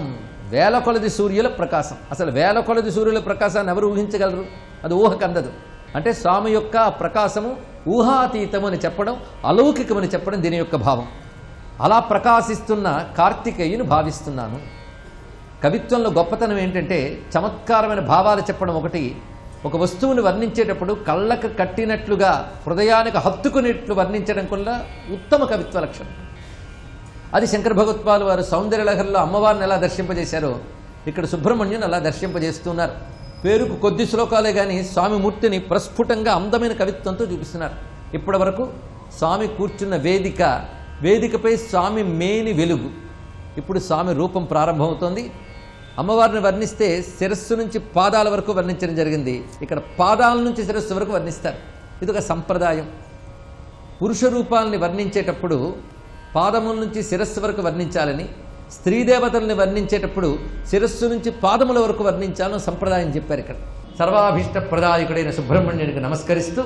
వేల కొలది సూర్యుల ప్రకాశం. అసలు వేల కొలది సూర్యుల ప్రకాశాన్ని ఎవరు ఊహించగలరు? అది ఊహకందదు. అంటే స్వామి యొక్క ప్రకాశము ఊహాతీతము అని చెప్పడం, అలౌకికమని చెప్పడం దీని యొక్క భావం. అలా ప్రకాశిస్తున్న కార్తికేయుని భావిస్తున్నాను. కవిత్వంలో గొప్పతనం ఏంటంటే చమత్కారమైన భావాలు చెప్పడం ఒకటి, ఒక వస్తువుని వర్ణించేటప్పుడు కళ్ళకు కట్టినట్లుగా హృదయానికి హత్తుకునేట్లు వర్ణించడం కూడా ఉత్తమ కవిత్వ లక్షణం. అది శంకర భగవత్పాదుల వారు సౌందర్యలహరిలో అమ్మవారిని ఎలా దర్శింపజేశారో ఇక్కడ సుబ్రహ్మణ్యుని అలా దర్శింపజేస్తున్నారు. పేరుకు కొద్ది శ్లోకాలే కానీ స్వామి మూర్తిని ప్రస్ఫుటంగా అందమైన కవిత్వంతో చూపిస్తున్నారు. ఇప్పటి వరకు స్వామి కూర్చున్న వేదికపై స్వామి మేని వెలుగు. ఇప్పుడు స్వామి రూపం ప్రారంభమవుతోంది. అమ్మవారిని వర్ణిస్తే శిరస్సు నుంచి పాదాల వరకు వర్ణించడం జరిగింది. ఇక్కడ పాదాల నుంచి శిరస్సు వరకు వర్ణిస్తారు. ఇది ఒక సంప్రదాయం. పురుష రూపాలని వర్ణించేటప్పుడు పాదముల నుంచి శిరస్సు వరకు వర్ణించాలని, స్త్రీ దేవతల్ని వర్ణించేటప్పుడు శిరస్సు నుంచి పాదముల వరకు వర్ణించాలని సంప్రదాయం చెప్పారు. ఇక్కడ సర్వాభీష్ట ప్రదాయకుడైన సుబ్రహ్మణ్యునికి నమస్కరిస్తూ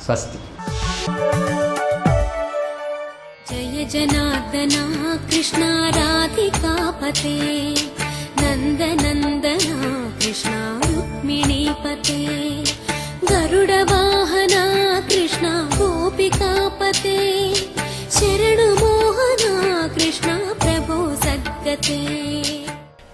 స్వస్తి. జయ జనార్దన కృష్ణ రాధికాపతే నందనందన కృష్ణ రుక్మిణీపతే గరుడ వాహన కృష్ణ గోపికాపతే శరణు మోహన కృష్ణ ప్రభో సద్గతే.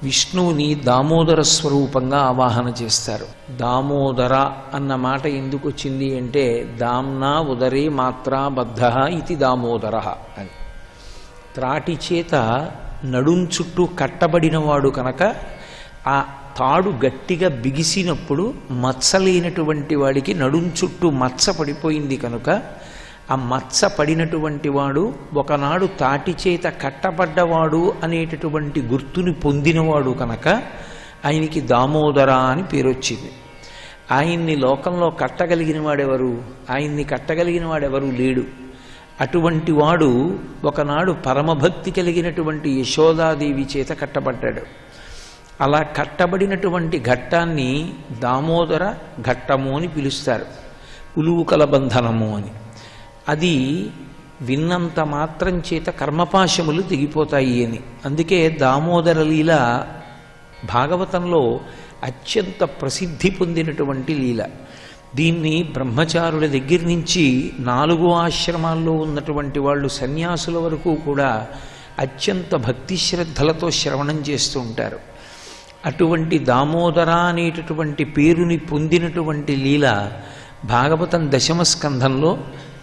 విష్ణువుని దామోదర స్వరూపంగా ఆవాహన చేస్తారు. దామోదర అన్న మాట ఎందుకు వచ్చింది అంటే దామ్నా ఉదరే మాత్రా బద్ధ ఇది దామోదర అని. త్రాటి చేత నడుం చుట్టూ కట్టబడినవాడు కనుక ఆ తాడు గట్టిగా బిగిసినప్పుడు మచ్చలేనటువంటి వాడికి నడుం చుట్టూ మచ్చ పడిపోయింది కనుక ఆ మచ్చ పడినటువంటి వాడు ఒకనాడు తాటి చేత కట్టబడ్డవాడు అనేటటువంటి గుర్తుని పొందినవాడు కనుక ఆయనకి దామోదర అని పేరు వచ్చింది. ఆయన్ని లోకంలో కట్టగలిగిన వాడెవరు? ఆయన్ని కట్టగలిగిన వాడెవరు లేడు. అటువంటి వాడు ఒకనాడు పరమభక్తి కలిగినటువంటి యశోదాదేవి చేత కట్టబడ్డాడు. అలా కట్టబడినటువంటి ఘట్టాన్ని దామోదర ఘట్టము అని పిలుస్తారు, ఉలువుకల బంధనము అని. అది విన్నంత మాత్రం చేత కర్మపాశములు తెగిపోతాయి అని. అందుకే దామోదర లీల భాగవతంలో అత్యంత ప్రసిద్ధి పొందినటువంటి లీల. దీన్ని బ్రహ్మచారుల దగ్గర నుంచి 4 ఆశ్రమాల్లో ఉన్నటువంటి వాళ్ళు సన్యాసుల వరకు కూడా అత్యంత భక్తి శ్రద్ధలతో శ్రవణం చేస్తూ ఉంటారు. అటువంటి దామోదర అనేటటువంటి పేరుని పొందినటువంటి లీల భాగవతం 10వ స్కంధంలో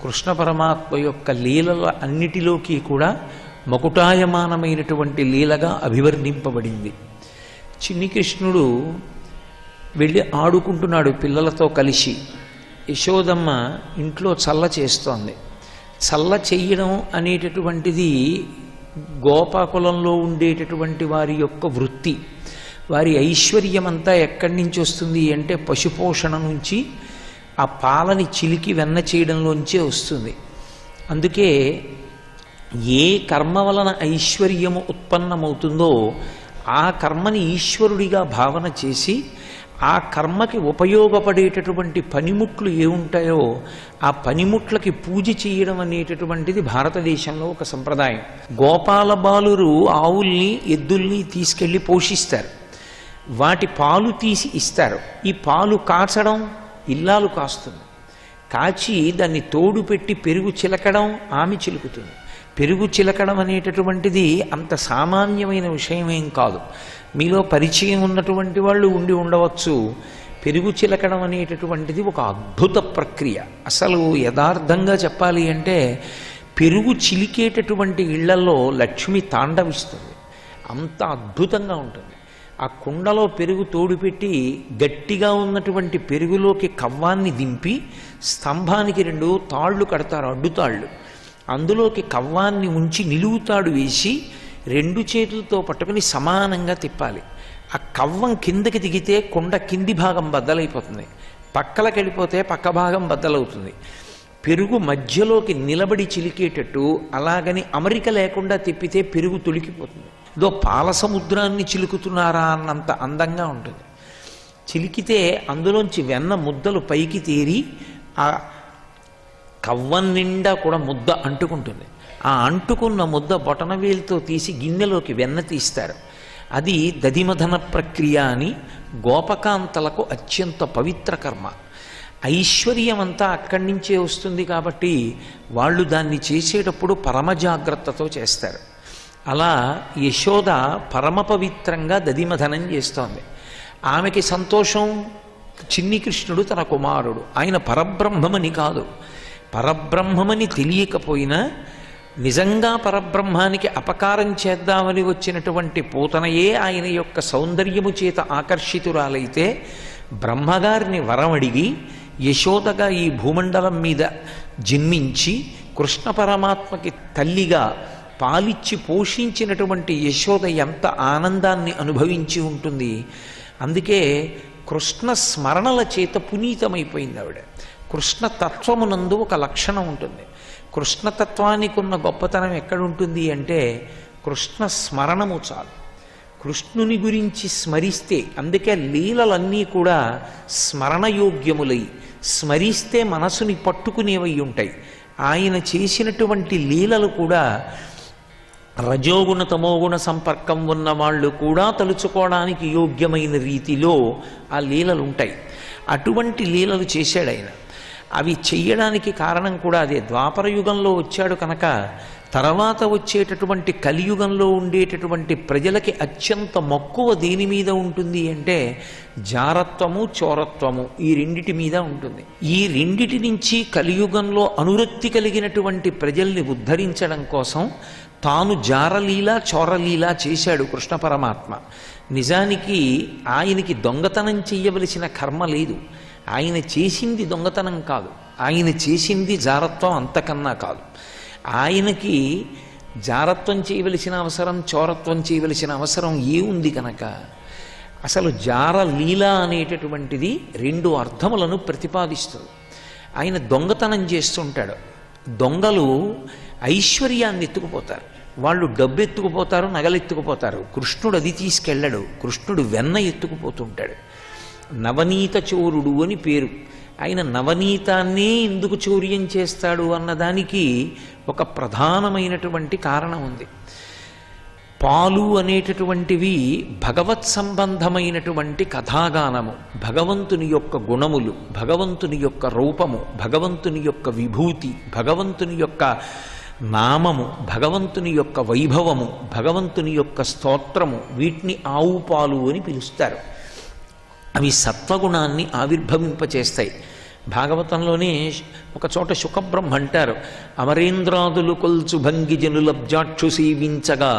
కృష్ణ పరమాత్మ యొక్క లీలల అన్నిటిలోకి కూడా మకుటాయమానమైనటువంటి లీలగా అభివర్ణింపబడింది. చిన్ని కృష్ణుడు వెళ్ళి ఆడుకుంటున్నాడు పిల్లలతో కలిసి. యశోదమ్మ ఇంట్లో చల్ల చేస్తోంది. చల్ల చెయ్యడం అనేటటువంటిది గోపాకులంలో ఉండేటటువంటి వారి యొక్క వృత్తి. వారి ఐశ్వర్యమంతా ఎక్కడి నుంచి వస్తుంది అంటే పశుపోషణ నుంచి, ఆ పాలని చిలికి వెన్న చేయడంలోంచే వస్తుంది. అందుకే ఏ కర్మ వలన ఐశ్వర్యము ఉత్పన్నమవుతుందో ఆ కర్మని ఈశ్వరుడిగా భావన చేసి ఆ కర్మకి ఉపయోగపడేటటువంటి పనిముట్లు ఏముంటాయో ఆ పనిముట్లకి పూజ చేయడం అనేటటువంటిది భారతదేశంలో ఒక సంప్రదాయం. గోపాల బాలురు ఆవుల్ని ఎద్దుల్ని తీసుకెళ్ళి పోషిస్తారు, వాటి పాలు తీసి ఇస్తారు. ఈ పాలు కాచడం ఇల్లాలు కాస్తుంది, కాచి దాన్ని తోడు పెట్టి పెరుగు చిలకడం ఆమె చిలుకుతుంది. పెరుగు చిలకడం అనేటటువంటిది అంత సామాన్యమైన విషయమేం కాదు. మీలో పరిచయం ఉన్నటువంటి వాళ్ళు ఉండి ఉండవచ్చు. పెరుగు చిలకడం అనేటటువంటిది ఒక అద్భుత ప్రక్రియ. అసలు యథార్థంగా చెప్పాలి అంటే పెరుగు చిలికేటటువంటి ఇళ్లలో లక్ష్మి తాండవిస్తుంది, అంత అద్భుతంగా ఉంటుంది. ఆ కుండలో పెరుగు తోడుపెట్టి గట్టిగా ఉన్నటువంటి పెరుగులోకి కవ్వాన్ని దింపి స్తంభానికి 2 తాళ్ళు కడతారు, అడ్డుతాళ్ళు. అందులోకి కవ్వాన్ని ఉంచి నిలువుతాడు వేసి 2 చేతులతో పట్టుకుని సమానంగా తిప్పాలి. ఆ కవ్వం కిందకి దిగితే కుండ కింది భాగం బద్దలైపోతుంది, పక్కలకి వెళ్ళిపోతే పక్క భాగం బద్దలవుతుంది. పెరుగు మధ్యలోకి నిలబడి చిలికేటట్టు అలాగని అమరిక లేకుండా తిప్పితే పెరుగు తొలికిపోతుంది. ఇదో పాల సముద్రాన్ని చిలుకుతున్నారా అన్నంత అందంగా ఉంటుంది. చిలికితే అందులోంచి వెన్న ముద్దలు పైకి తేరి ఆ కవ్వం నిండా కూడా ముద్ద అంటుకుంటుంది. ఆ అంటుకున్న ముద్ద బొటనవేలుతో తీసి గిన్నెలోకి వెన్న తీస్తారు. అది దధిమథన ప్రక్రియ అని గోపకాంతలకు అత్యంత పవిత్ర కర్మ. ఐశ్వర్యమంతా అక్కడి నుంచే వస్తుంది కాబట్టి వాళ్ళు దాన్ని చేసేటప్పుడు పరమ జాగ్రత్తతో చేస్తారు. అలా యశోద పరమ పవిత్రంగా దధిమథనం చేస్తోంది. ఆమెకి సంతోషం. చిన్ని కృష్ణుడు తన కుమారుడు, ఆయన పరబ్రహ్మమని కాదు. పరబ్రహ్మమని తెలియకపోయినా నిజంగా పరబ్రహ్మానికి అపకారం చేద్దామని వచ్చినటువంటి పూతనయే ఆయన యొక్క సౌందర్యము చేత ఆకర్షితురాలైతే బ్రహ్మగారిని వరం అడిగి యశోదగా ఈ భూమండలం మీద జన్మించి కృష్ణ పరమాత్మకి తల్లిగా పాలిచ్చి పోషించినటువంటి యశోద ఎంత ఆనందాన్ని అనుభవించి ఉంటుంది. అందుకే కృష్ణ స్మరణల చేత పునీతమైపోయింది ఆవిడ. కృష్ణ తత్వమునందు ఒక లక్షణం ఉంటుంది. కృష్ణతత్వానికి ఉన్న గొప్పతనం ఎక్కడుంటుంది అంటే కృష్ణ స్మరణము చాలు. కృష్ణుని గురించి స్మరిస్తే, అందుకే లీలలన్నీ కూడా స్మరణయోగ్యములై స్మరిస్తే మనసుని పట్టుకునేవై ఉంటాయి. ఆయన చేసినటువంటి లీలలు కూడా రజోగుణ తమోగుణ సంపర్కం ఉన్న వాళ్ళు కూడా తలుచుకోవడానికి యోగ్యమైన రీతిలో ఆ లీలలు ఉంటాయి. అటువంటి లీలలు చేశాడు ఆయన. అవి చెయ్యడానికి కారణం కూడా అదే. ద్వాపర యుగంలో వచ్చాడు కనుక తర్వాత వచ్చేటటువంటి కలియుగంలో ఉండేటటువంటి ప్రజలకి అత్యంత మక్కువ దేని మీద ఉంటుంది అంటే జారత్వము చోరత్వము, ఈ రెండిటి మీద ఉంటుంది. ఈ రెండిటి నుంచి కలియుగంలో అనురక్తి కలిగినటువంటి ప్రజల్ని ఉద్ధరించడం కోసం తాను జారలీల చోరలీల చేశాడు కృష్ణ పరమాత్మ. నిజానికి ఆయనకి దొంగతనం చెయ్యవలసిన కర్మ లేదు. ఆయన చేసింది దొంగతనం కాదు, ఆయన చేసింది జారత్వం అంతకన్నా కాదు. ఆయనకి జారత్వం చేయవలసిన అవసరం, చోరత్వం చేయవలసిన అవసరం ఏముంది కనుక అసలు జార లీల అనేటటువంటిది 2 అర్థములను ప్రతిపాదిస్తుంది. ఆయన దొంగతనం చేస్తుంటాడు. దొంగలు ఐశ్వర్యాన్ని ఎత్తుకుపోతారు, వాళ్ళు డబ్బు ఎత్తుకుపోతారు, నగలు ఎత్తుకుపోతారు. కృష్ణుడు అది తీసుకెళ్ళడు. కృష్ణుడు వెన్న ఎత్తుకుపోతుంటాడు. నవనీత చోరుడు అని పేరు. ఆయన నవనీతాన్నే ఎందుకు చౌర్యం చేస్తాడు అన్నదానికి ఒక ప్రధానమైనటువంటి కారణం ఉంది. పాలు అనేటటువంటివి భగవత్ సంబంధమైనటువంటి కథాగానము, భగవంతుని యొక్క గుణములు, భగవంతుని యొక్క రూపము, భగవంతుని యొక్క విభూతి, భగవంతుని యొక్క నామము, భగవంతుని యొక్క వైభవము, భగవంతుని యొక్క స్తోత్రము, వీటిని ఆవు పాలు అని పిలుస్తారు. అవి సత్వగుణాన్ని ఆవిర్భవింపచేస్తాయి. భాగవతంలోనే ఒక చోట శుకబ్రహ్మ అంటారు, అమరేంద్రాదులు కొల్చు భంగిజనులబ్జాక్షు సేవించగా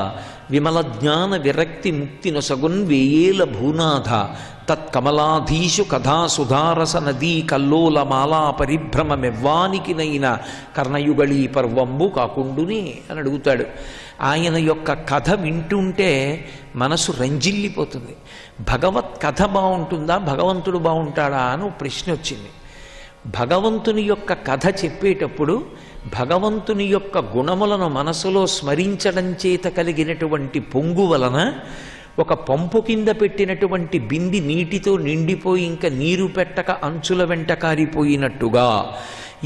విమల జ్ఞాన విరక్తి ముక్తి నొసగున్ వేయేల భూనాథ తత్కమలాధీషు కథా సుధారస నదీ కల్లోల మాలా పరిభ్రమమెవ్వానికినైన కర్ణయుగళీ పర్వంబు కాకుండునే అని అడుగుతాడు. ఆయన యొక్క కథ వింటుంటే మనసు రంజిల్లిపోతుంది. భగవత్ కథ బాగుంటుందా, భగవంతుడు బాగుంటాడా అని ప్రశ్న వచ్చింది. భగవంతుని యొక్క కథ చెప్పేటప్పుడు భగవంతుని యొక్క గుణములను మనసులో స్మరించడం చేత కలిగినటువంటి పొంగు వలన ఒక పంపు కింద పెట్టినటువంటి బింది నీటితో నిండిపోయి ఇంకా నీరు పెట్టక అంచుల వెంట కారిపోయినట్టుగా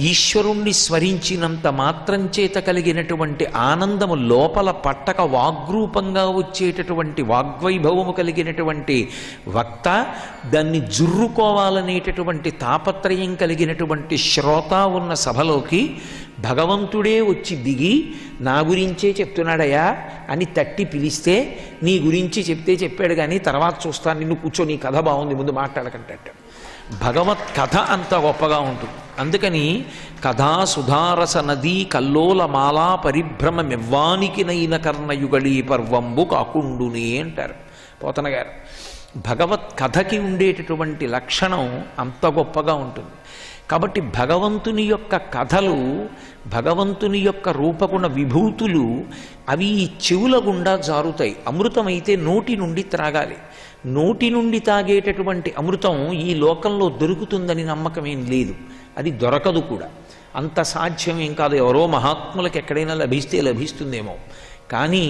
ఈశ్వరుణ్ణి స్మరించినంత మాత్రం చేత కలిగినటువంటి ఆనందము లోపల పట్టక వాగ్రూపంగా వచ్చేటటువంటి వాగ్వైభవము కలిగినటువంటి వక్త, దాన్ని జుర్రుకోవాలనేటటువంటి తాపత్రయం కలిగినటువంటి శ్రోత ఉన్న సభలోకి భగవంతుడే వచ్చి దిగి నా గురించే చెప్తున్నాడయా అని తట్టి పిలిస్తే, నీ గురించి చెప్తే చెప్పాడు కానీ తర్వాత చూస్తాను, నిన్ను కూర్చో, నీ కథ బాగుంది, ముందు మాట్లాడకంటే. భగవత్ కథ అంత గొప్పగా ఉంటుంది. అందుకని కథా సుధారస నదీ కల్లోల మాలా పరిభ్రమమెవ్వానికినైన కర్ణయుగళీ పర్వంబు కాకుండునే అంటారు పోతన గారు. భగవత్ కథకి ఉండేటటువంటి లక్షణం అంత గొప్పగా ఉంటుంది. కాబట్టి భగవంతుని యొక్క కథలు, భగవంతుని యొక్క రూపగుణ విభూతులు అవి ఈ చెవుల గుండా జారుతాయి. అమృతమైతే నోటి నుండి త్రాగాలి. నోటి నుండి తాగేటటువంటి అమృతం ఈ లోకంలో దొరుకుతుందని నమ్మకం ఏం లేదు, అది దొరకదు కూడా. అంత సాధ్యం ఏం కాదు. ఎవరో మహాత్ములకు ఎక్కడైనా లభిస్తే లభిస్తుందేమో, కానీ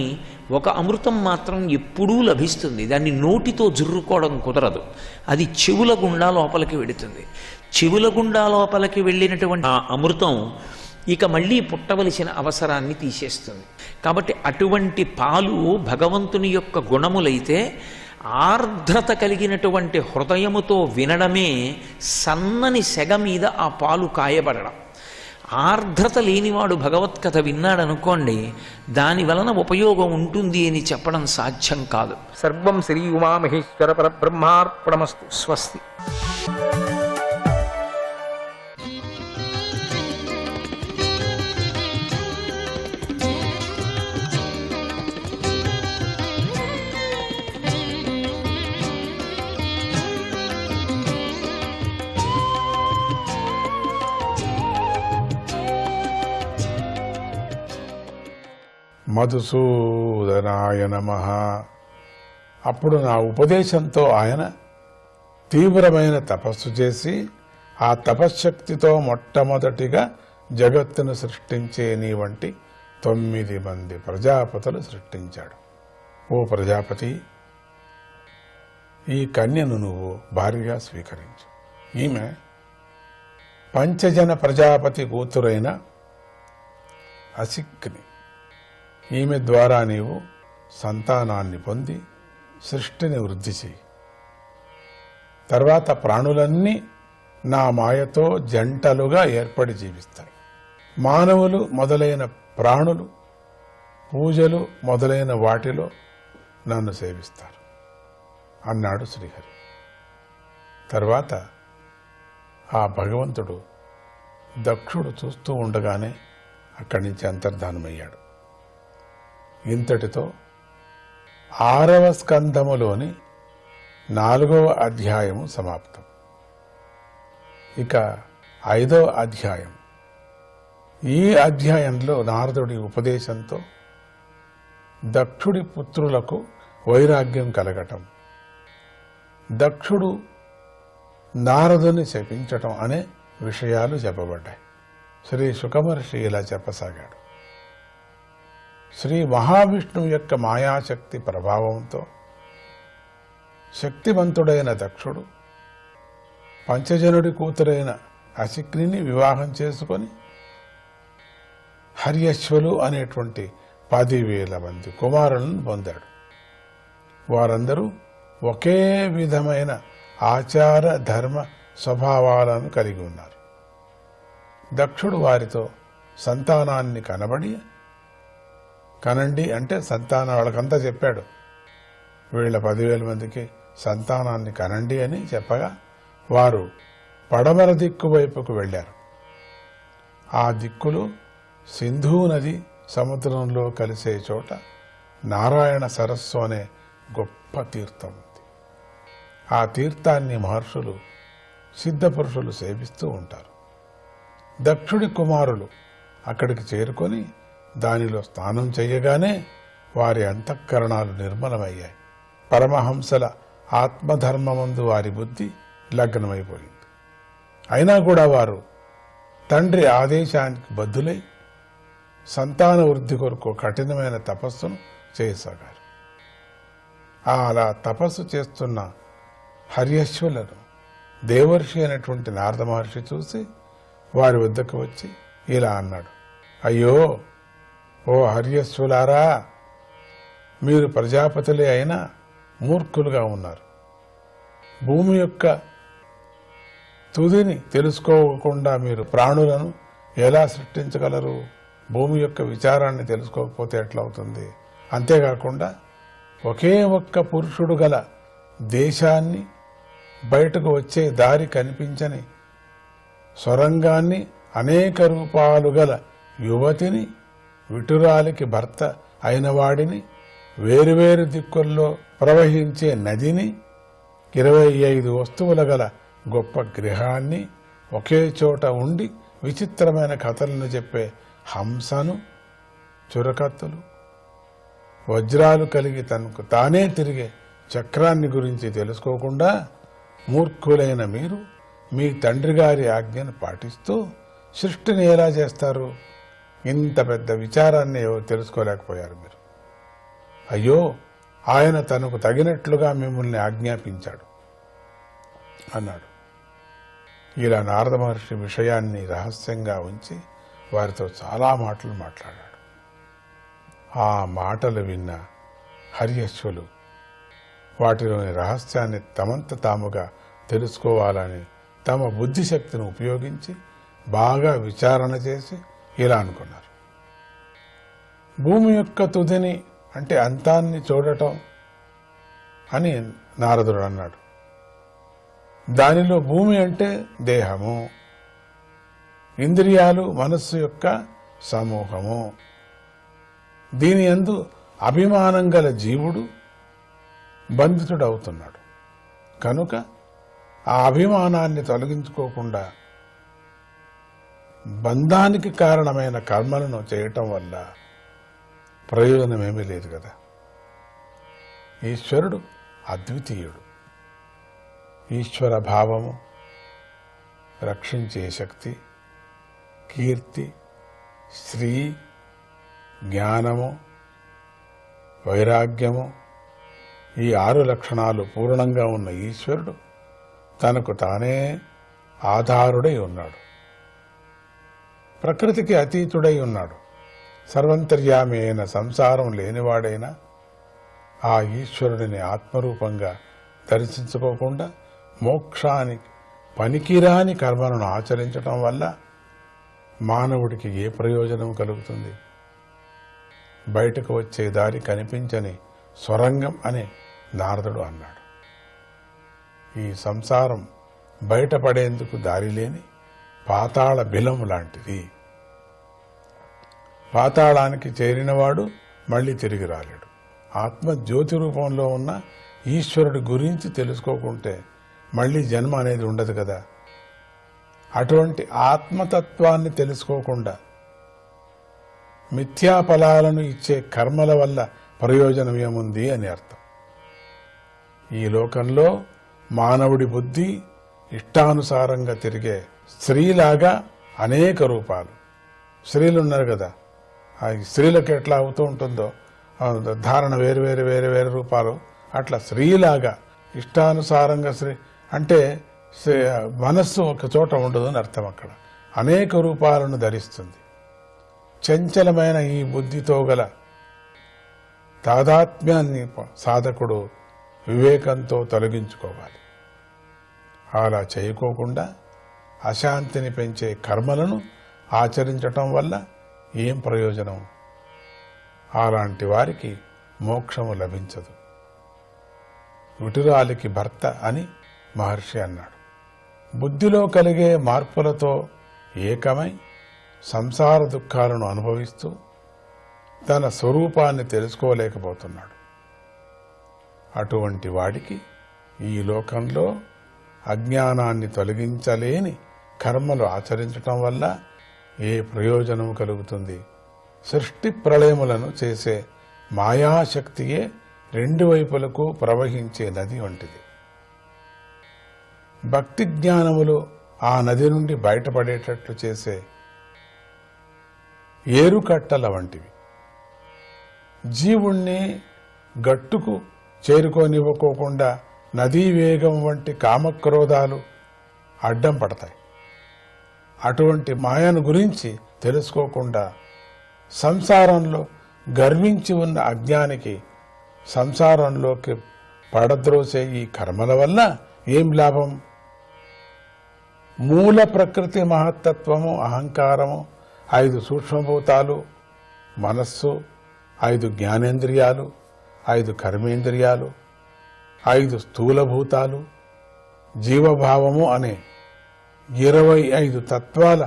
ఒక అమృతం మాత్రం ఎప్పుడూ లభిస్తుంది. దాన్ని నోటితో జుర్రుకోవడం కుదరదు. అది చెవుల గుండా లోపలికి వెళుతుంది. చెవుల గుండా లోపలికి వెళ్ళినటువంటి ఆ అమృతం ఇక మళ్ళీ పుట్టవలసిన అవసరాన్ని తీసేస్తుంది. కాబట్టి అటువంటి పాలు భగవంతుని యొక్క గుణములైతే ఆర్ద్రత కలిగినటువంటి హృదయముతో వినడమే సన్నని సెగ మీద ఆ పాలు కాయబడడం. ఆర్ద్రత లేనివాడు భగవత్కథ విన్నాడనుకోండి, దాని వలన ఉపయోగం ఉంటుంది అని చెప్పడం సాధ్యం కాదు. సర్వం శ్రీ ఉమామహేశ్వర పరబ్రహ్మార్పణమస్తు. స్వస్తి. మధుసూదనాయ నమః. అప్పుడు నా ఉపదేశంతో ఆయన తీవ్రమైన తపస్సు చేసి ఆ తపశ్శక్తితో మొట్టమొదటిగా జగత్తును సృష్టించే నీ వంటి 9 మంది ప్రజాపతులు సృష్టించాడు. ఓ ప్రజాపతి, ఈ కన్యను నువ్వు భార్యగా స్వీకరించు. ఈమె పంచజన ప్రజాపతి కూతురైన అసిక్ని. ఈమె ద్వారా నీవు సంతానాన్ని పొంది సృష్టిని వృద్ధి చేయి. తర్వాత ప్రాణులన్నీ నా మాయతో జంటలుగా ఏర్పడి జీవిస్తాయి. మానవులు మొదలైన ప్రాణులు పూజలు మొదలైన వాటిలో నన్ను సేవిస్తారు అన్నాడు శ్రీహరి. తర్వాత ఆ భగవంతుడు దక్షుడు చూస్తూ ఉండగానే అక్కడి నుంచి అంతర్ధానమయ్యాడు. ఇంతటితో 6వ స్కంధములోని 4వ అధ్యాయము సమాప్తం. ఇక 5వ అధ్యాయం. ఈ అధ్యాయంలో నారదుడి ఉపదేశంతో దక్షుడి పుత్రులకు వైరాగ్యం కలగటం, దక్షుడు నారదుని శపించటం అనే విషయాలు చెప్పబడ్డాయి. శ్రీ శుకమహర్షి ఇలా చెప్పసాగాడు. శ్రీ మహావిష్ణువు యొక్క మాయాశక్తి ప్రభావంతో శక్తివంతుడైన దక్షుడు పంచజనుడి కూతురైన అశిక్నిని వివాహం చేసుకొని హర్యశ్వలు అనేటువంటి 10,000 మంది కుమారులను పొందాడు. వారందరూ ఒకే విధమైన ఆచార ధర్మ స్వభావాలను కలిగి ఉన్నారు. దక్షుడు వారితో సంతానాన్ని కనండి అంటే సంతానం వాళ్ళకంతా చెప్పాడు. వీళ్ళ 10,000 మందికి సంతానాన్ని కనండి అని చెప్పగా వారు పడమర దిక్కు వైపుకు వెళ్ళారు. ఆ దిక్కులో సింధూ నది సముద్రంలో కలిసే చోట నారాయణ సరస్సు అనే గొప్ప తీర్థం ఉంది. ఆ తీర్థాన్ని మహర్షులు సిద్ధపురుషులు సేవిస్తూ ఉంటారు. దక్షుడి కుమారులు అక్కడికి చేరుకొని దానిలో స్నానం చేయగానే వారి అంతఃకరణాలు నిర్మలమయ్యాయి. పరమహంసల ఆత్మధర్మమందు వారి బుద్ధి లగ్నమైపోయింది. అయినా కూడా వారు తండ్రి ఆదేశానికి బద్దులై సంతాన వృద్ధి కొరకు కఠినమైన తపస్సును చేయసాగారు. అలా తపస్సు చేస్తున్న హర్యశ్వులను దేవర్షి అయినటువంటి నారద మహర్షి చూసి వారి వద్దకు వచ్చి ఇలా అన్నాడు. అయ్యో ఓ హర్యశ్వులారా, మీరు ప్రజాపతులే అయినా మూర్ఖులుగా ఉన్నారు. భూమి యొక్క తుదిని తెలుసుకోకుండా మీరు ప్రాణులను ఎలా సృష్టించగలరు? భూమి యొక్క విచారాన్ని తెలుసుకోకపోతే ఎట్లవుతుంది? అంతేకాకుండా ఒకే ఒక్క పురుషుడు గల దేశాన్ని, బయటకు వచ్చే దారి కనిపించని సొరంగాన్ని, అనేక రూపాలు గల యువతిని, విటురాలికి భర్త అయిన వాడిని, వేరువేరు దిక్కుల్లో ప్రవహించే నదిని, 25 వస్తువుల గల గొప్ప గృహాన్ని, ఒకే చోట ఉండి విచిత్రమైన కథలను చెప్పే హంసను, చురకత్తులు, వజ్రాలు కలిగి తనకు తానే తిరిగే చక్రాన్ని గురించి తెలుసుకోకుండా మూర్ఖులైన మీరు మీ తండ్రి గారి ఆజ్ఞను పాటిస్తూ సృష్టిని ఎలా చేస్తారు? ఇంత పెద్ద విచారాన్ని ఎవరు తెలుసుకోలేకపోయారు మీరు. అయ్యో, ఆయన తనకు తగినట్లుగా మిమ్మల్ని ఆజ్ఞాపించాడు అన్నాడు. ఇలా నారద మహర్షి విషయాన్ని రహస్యంగా ఉంచి వారితో చాలా మాటలు మాట్లాడాడు. ఆ మాటలు విన్న హర్యశ్వులు వాటిలోని రహస్యాన్ని తమంత తాముగా తెలుసుకోవాలని తమ బుద్ధిశక్తిని ఉపయోగించి బాగా విచారణ చేసి ఇలా అనుకున్నారు. భూమి యొక్క తుదిని అంటే అంతాన్ని చూడటం అని నారదుడు అన్నాడు. దానిలో భూమి అంటే దేహము, ఇంద్రియాలు మనస్సు యొక్క సమూహము. దీని యందు అభిమానం గల జీవుడు బంధితుడవుతున్నాడు. కనుక ఆ అభిమానాన్ని తొలగించుకోకుండా బంధానికి కారణమైన కర్మలను చేయటం వల్ల ప్రయోజనమేమీ లేదు కదా. ఈశ్వరుడు అద్వితీయుడు. ఈశ్వర భావము, రక్షించే శక్తి, కీర్తి, శ్రీ, జ్ఞానము, వైరాగ్యము, ఈ 6 లక్షణాలు పూర్ణంగా ఉన్న ఈశ్వరుడు తనకు తానే ఆధారుడై ఉన్నాడు. ప్రకృతికి అతీతుడై ఉన్నాడు. సర్వంతర్యామి అయిన, సంసారం లేనివాడైన ఆ ఈశ్వరుడిని ఆత్మరూపంగా దర్శించుకోకుండా మోక్షానికి పనికిరాని కర్మలను ఆచరించటం వల్ల మానవుడికి ఏ ప్రయోజనం కలుగుతుంది? బయటకు వచ్చే దారి కనిపించని సొరంగం అని నారదుడు అన్నాడు. ఈ సంసారం బయటపడేందుకు దారి లేని పాతాళ బిలము లాంటిది. పాతాళానికి చేరినవాడు మళ్ళీ తిరిగి రాలేడు. ఆత్మ జ్యోతి రూపంలో ఉన్న ఈశ్వరుడి గురించి తెలుసుకోకుంటే మళ్ళీ జన్మ అనేది ఉండదు కదా. అటువంటి ఆత్మతత్వాన్ని తెలుసుకోకుండా మిథ్యాఫలాలను ఇచ్చే కర్మల వల్ల ప్రయోజనం ఏముంది అని అర్థం. ఈ లోకంలో మానవుడి బుద్ధి ఇష్టానుసారంగా తిరిగే స్త్రీలాగా అనేక రూపాలు. స్త్రీలు ఉన్నారు కదా, ఆ స్త్రీలకు ఎట్లా అవుతూ ఉంటుందో ధారణ వేరు వేరు వేరు వేరు రూపాలు, అట్లా స్త్రీలాగా ఇష్టానుసారంగా స్త్రీ అంటే మనస్సు ఒక చోట ఉండదు అని అర్థం. అక్కడ అనేక రూపాలను ధరిస్తుంది. చంచలమైన ఈ బుద్ధితో గల తాదాత్మ్యాన్ని సాధకుడు వివేకంతో తొలగించుకోవాలి. అలా చేయకోకుండా అశాంతిని పెంచే కర్మలను ఆచరించటం వల్ల ఏం ప్రయోజనం? అలాంటి వారికి మోక్షము లభించదు. విటురాలికి భర్త అని మహర్షి అన్నాడు. బుద్ధిలో కలిగే మార్పులతో ఏకమై సంసార దుఃఖాలను అనుభవిస్తూ తన స్వరూపాన్ని తెలుసుకోలేకపోతున్నాడు. అటువంటి వాడికి ఈ లోకంలో అజ్ఞానాన్ని తొలగించలేని కర్మలు ఆచరించటం వల్ల ఏ ప్రయోజనం కలుగుతుంది? సృష్టి ప్రళయములను చేసే మాయాశక్తియే రెండు వైపులకు ప్రవహించే నది వంటిది. భక్తి జ్ఞానములు ఆ నది నుండి బయటపడేటట్లు చేసే ఏరుకట్టల వంటివి. జీవుణ్ణి గట్టుకు చేరుకోనివ్వకోకుండా నదీ వేగం వంటి కామక్రోధాలు అడ్డం పడతాయి. అటువంటి మాయను గురించి తెలుసుకోకుండా సంసారంలో గర్వించి ఉన్న అజ్ఞానికి సంసారంలోకి పడద్రోసే ఈ కర్మల వల్ల ఏం లాభం? మూల ప్రకృతి మహత్తత్వము, అహంకారము, 5 సూక్ష్మభూతాలు, మనస్సు, 5 జ్ఞానేంద్రియాలు, 5 కర్మేంద్రియాలు, 5 స్థూలభూతాలు, జీవభావము అనే 25 తత్వాల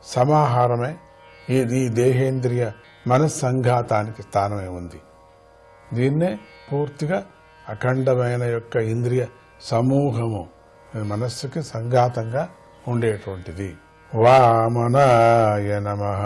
సమాహారమే ఈ దేహేంద్రియ మనస్సంఘాతానికి స్థానమే ఉంది. దీన్నే పూర్తిగా అఖండమైన యొక్క ఇంద్రియ సమూహము మనస్సుకి సంఘాతంగా ఉండేటువంటిది. వామనాయ నమః.